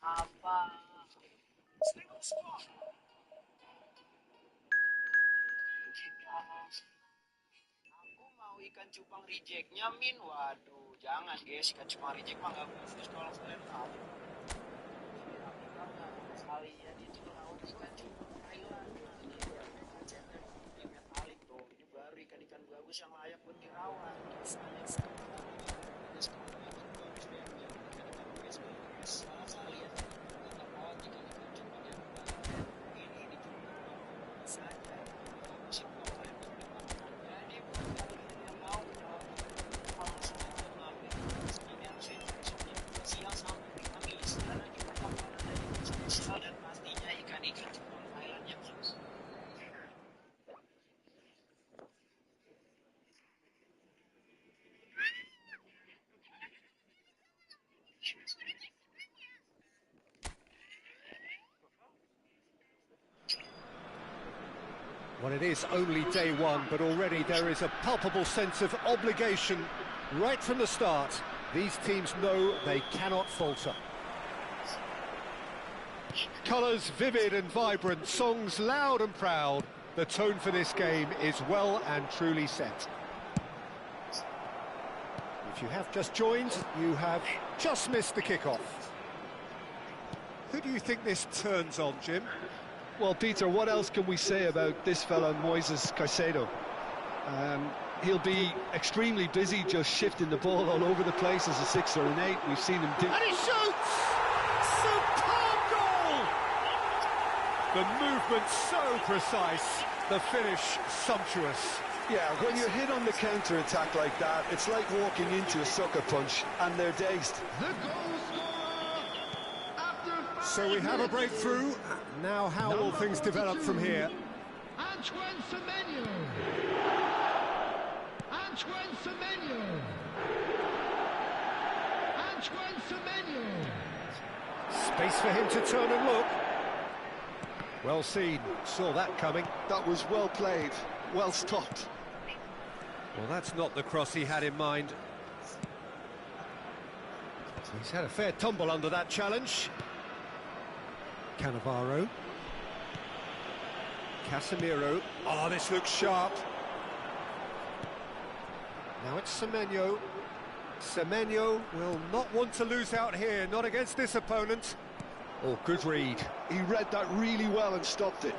Apa? Aku mau ikan cupang rejectnya, Min. Waduh, jangan guys, ikan cupang reject mah nggak khusus kalau kalian tahu. Sekalian itu laut ikan cupang Thailand. Ini metalik tuh, ini baru ikan-ikan bagus yang layak buat dirawat. Salah sekali ya, kita rawat ikan-ikan cupang yang baru. Ini dijual saja. Musim kemarin jadi buat kalian yang mau langsung aja ngambil. Ini harusnya siang sampai Kamis karena kita akan ada yang spesial dan pastinya ikan-ikan cupang Thailand yang khusus. Well, it is only day one, but already there is a palpable sense of obligation right from the start. These teams know they cannot falter. Colours vivid and vibrant, songs loud and proud. The tone for this game is well and truly set. If you have just joined, you have just missed the kickoff. Who do you think this turns on, Jim? Well, Peter, what else can we say about this fella, Moises Caicedo? He'll be extremely busy just shifting the ball all over the place as a 6 or an 8. We've seen him do... And he shoots! Superb goal! The movement so precise, the finish sumptuous. Yeah, when you're hit on the counter-attack like that, it's like walking into a sucker punch, and they're dazed. The goal scorer after 5 So we have a minutes. breakthrough. Now how will things develop from here? Antoine Semenyo. Antoine Semenyo. Antoine Semenyo. Space for him to turn and look. Well seen, saw that coming. That was well played, well stopped. Well, that's not the cross he had in mind. He's had a fair tumble under that challenge. Cannavaro. Casemiro. Oh, this looks sharp. Now it's Semenyo. Semenyo will not want to lose out here, not against this opponent. Oh, good read. He read that really well and stopped it.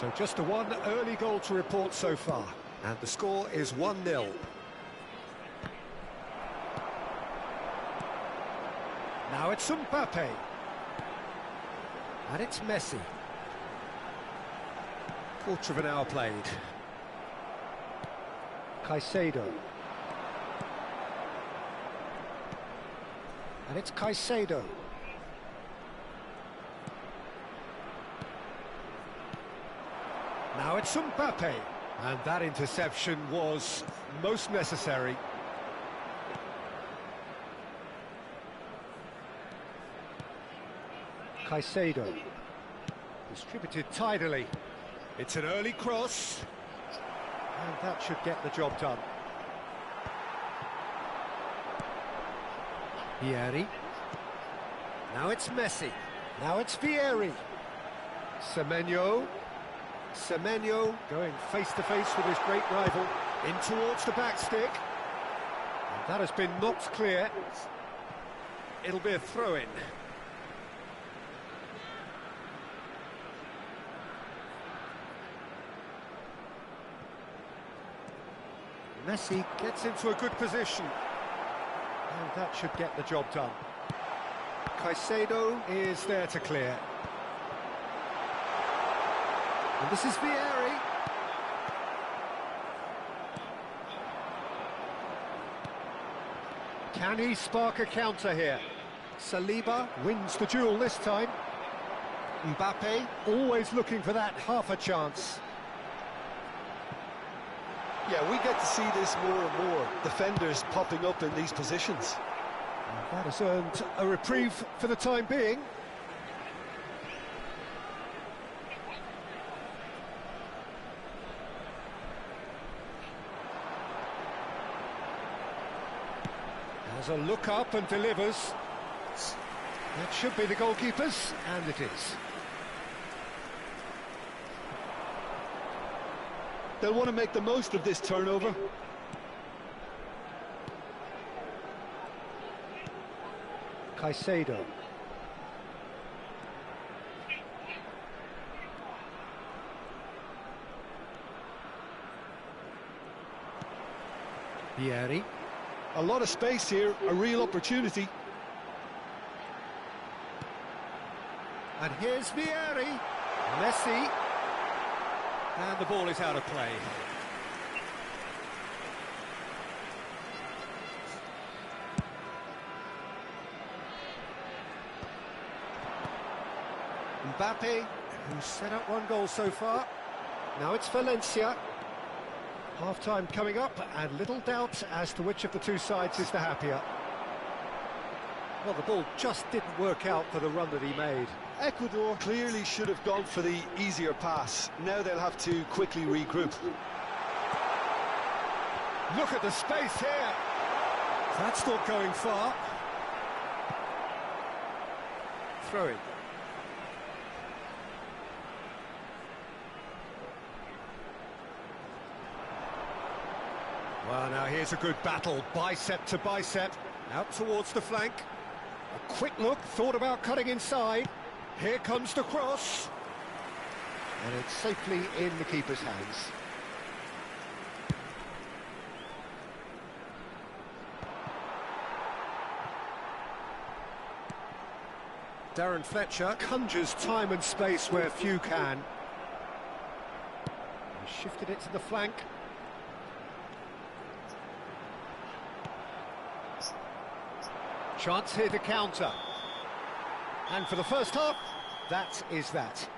So just a one early goal to report so far. And the score is 1-0. Now it's Mbappe. And it's Messi. Quarter of an hour played. Caicedo. And it's Caicedo. Now it's Mbappe. And that interception was most necessary. Caicedo. Distributed tidily. It's an early cross. And that should get the job done. Vieri. Now it's Messi. Now it's Vieri. Semenyo. Semenyo going face-to-face with his great rival. In towards the back stick. And that has been knocked clear. It'll be a throw-in. Messi gets into a good position. And that should get the job done. Caicedo is there to clear. And this is Vieri. Can he spark a counter here? Saliba wins the duel this time. Mbappe always looking for that half a chance. Yeah, we get to see this more and more. Defenders popping up in these positions. And that has earned a reprieve for the time being. Has a look up and delivers. That should be the goalkeeper's, and it is. They'll want to make the most of this turnover. Caicedo. Vieri. A lot of space here, a real opportunity. And here's Vieri. Messi. And the ball is out of play. Mbappe, who's set up one goal so far. Now it's Valencia. Half-time coming up, and little doubt as to which of the two sides is the happier. Well, the ball just didn't work out for the run that he made. Ecuador clearly should have gone for the easier pass. Now they'll have to quickly regroup. Look at the space here. That's not going far. Throw in. Well, now here's a good battle, bicep to bicep, out towards the flank. A quick look, thought about cutting inside. Here comes the cross. And it's safely in the keeper's hands. Darren Fletcher conjures time and space where few can. He shifted it to the flank. Chance here to counter. And for the first half, that is that.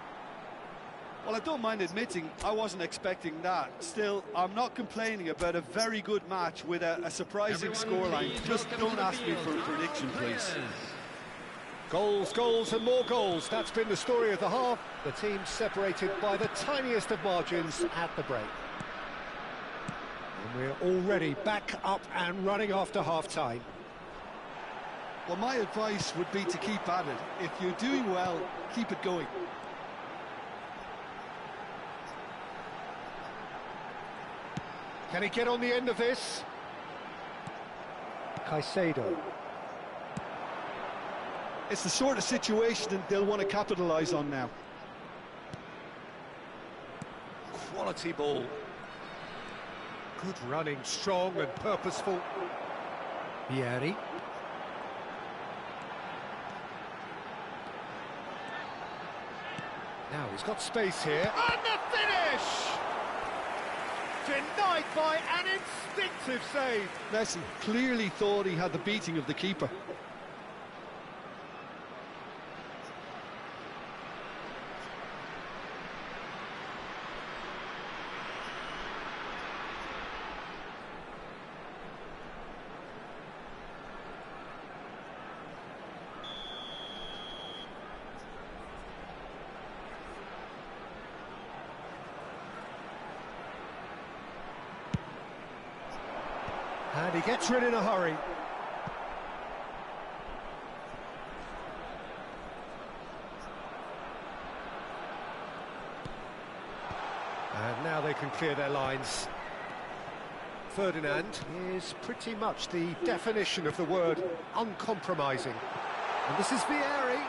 Well, I don't mind admitting I wasn't expecting that. Still, I'm not complaining about a very good match with a surprising scoreline. Just don't ask me for a prediction, please. Goals, goals and more goals. That's been the story of the half. The team separated by the tiniest of margins at the break. And we're already back up and running after half-time. Well, my advice would be to keep at it. If you're doing well, keep it going. Can he get on the end of this? Caicedo. It's the sort of situation that they'll want to capitalise on now. Quality ball. Good running, strong and purposeful. Vieri. Now he's got space here. And the finish! Denied by an instinctive save. Messi clearly thought he had the beating of the keeper. And he gets rid in a hurry. And now they can clear their lines. Ferdinand is pretty much the definition of the word uncompromising. And this is Vieri.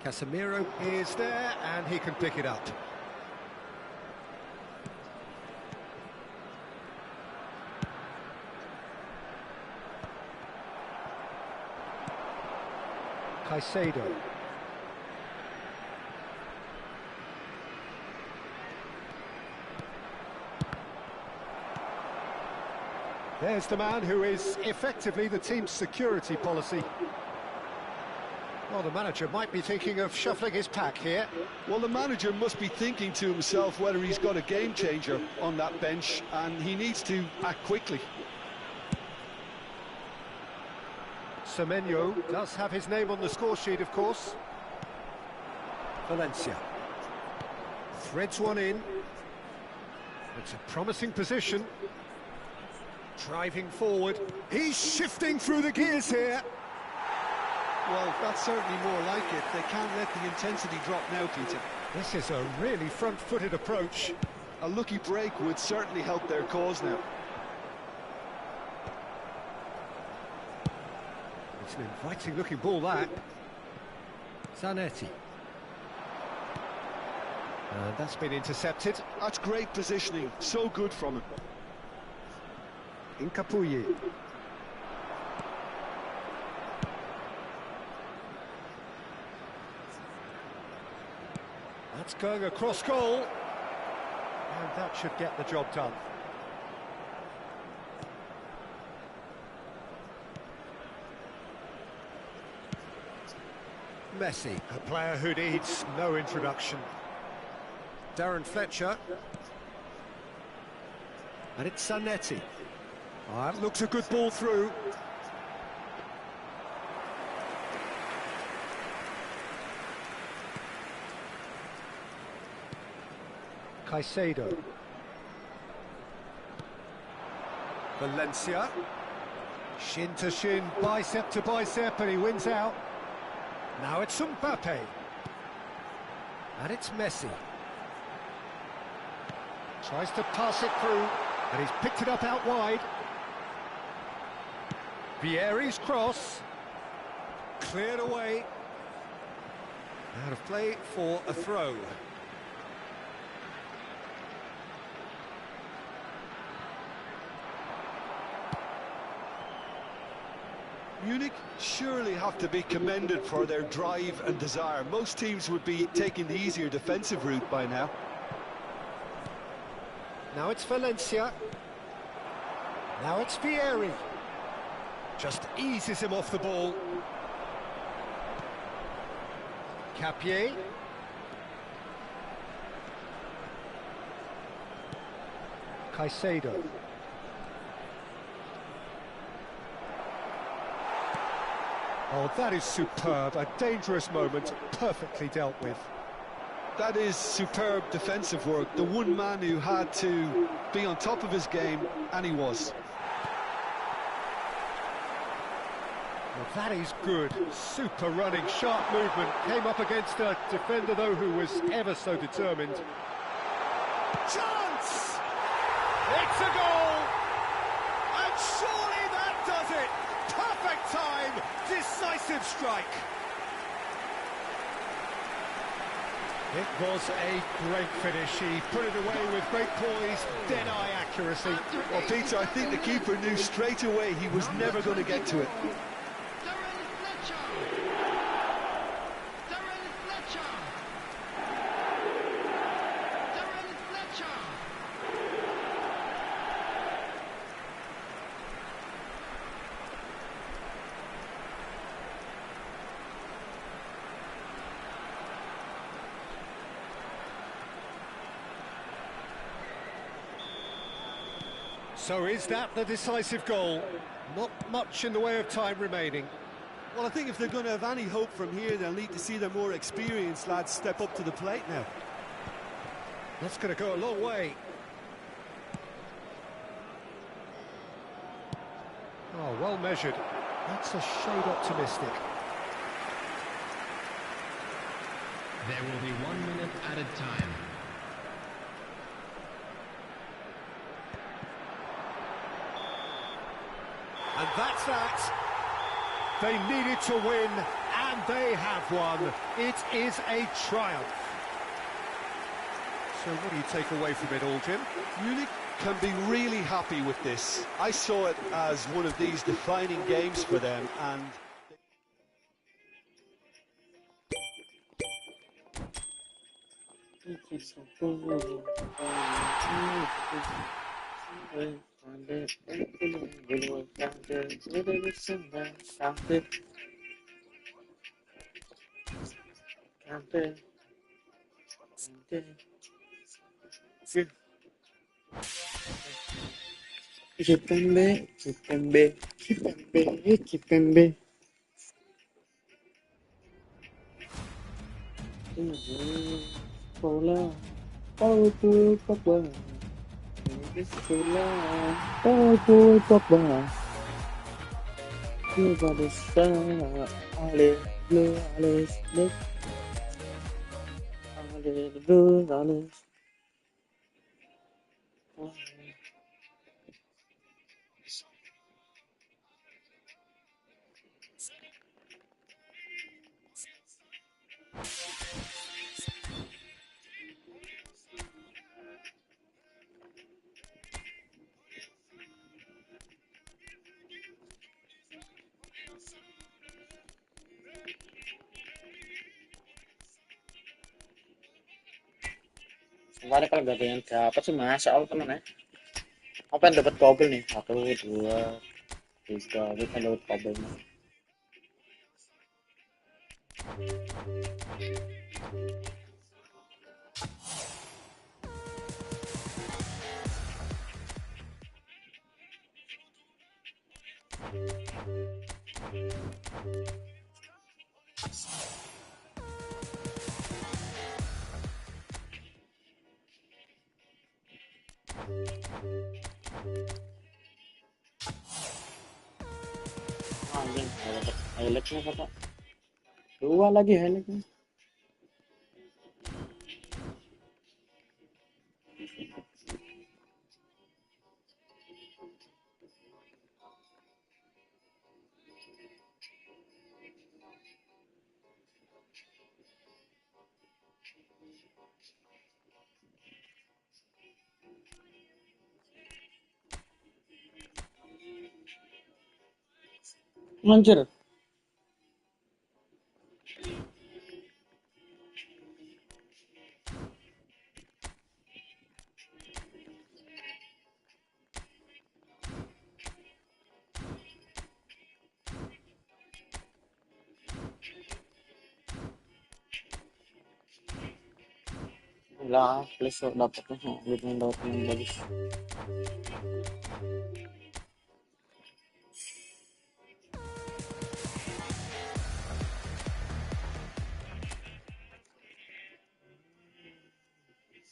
Casemiro is there, and he can pick it up. Caicedo. There's the man who is effectively the team's security policy. Well, the manager might be thinking of shuffling his pack here. Well, the manager must be thinking to himself whether he's got a game changer on that bench, and he needs to act quickly. Semenyo does have his name on the score sheet, of course. Valencia threads one in. It's a promising position. Driving forward. He's shifting through the gears here. Well, that's certainly more like it. They can't let the intensity drop now, Peter. This is a really front-footed approach. A lucky break would certainly help their cause now. It's an inviting-looking ball, that. Zanetti. And that's been intercepted. That's great positioning. So good from him. Incapuyi. That's going across goal. And that should get the job done. Messi, a player who needs no introduction. Darren Fletcher. And it's Zanetti. Oh, that looks a good ball through. Caicedo. Valencia. Shin to shin, bicep to bicep, and he wins out. Now it's Mbappe. And it's Messi. Tries to pass it through, and he's picked it up out wide. Vieri's cross. Cleared away. Out of play for a throw. Munich surely have to be commended for their drive and desire. Most teams would be taking the easier defensive route by now. Now it's Valencia. Now it's Vieri. Just eases him off the ball. Capier. Caicedo. Oh, that is superb. A dangerous moment, perfectly dealt with. That is superb defensive work. The one man who had to be on top of his game, and he was. Well, that is good. Super running, sharp movement. Came up against a defender, though, who was ever so determined. Chance! It's a goal! And surely that does it! Perfect time! Decisive strike! It was a great finish. He put it away with great poise, dead-eye accuracy. Well, Peter, I think the keeper knew straight away he was never going to get to it. Darren Fletcher. So is that the decisive goal? Not much in the way of time remaining. Well, I think if they're going to have any hope from here, they'll need to see their more experienced lads step up to the plate now. That's going to go a long way. Oh, well measured. That's a shade optimistic. There will be 1 minute added time. And that's that. They needed to win, and they have won. It is a triumph. So what do you take away from it all, Jim? Munich can be really happy with this. I saw it as one of these defining games for them, and Kipembe, Kipembe, Kipembe, Kipembe. Bola, Paul Pogba. Bola, Paul Pogba. Everybody sing, allez, bleu, allez, bleu. Allez, bleu, allez. Kemarin kalau gak pengen dapat sih mas, aku temen ya. Aku pengen dapat kabel nih, 1, 2, 3, aku pengen dapat kabelnya. Anjing, gak dapat highlightnya kakak. 2 lagi highlightnya. Anjir. Lah, please dapatnya, gitu dapat yang bagus.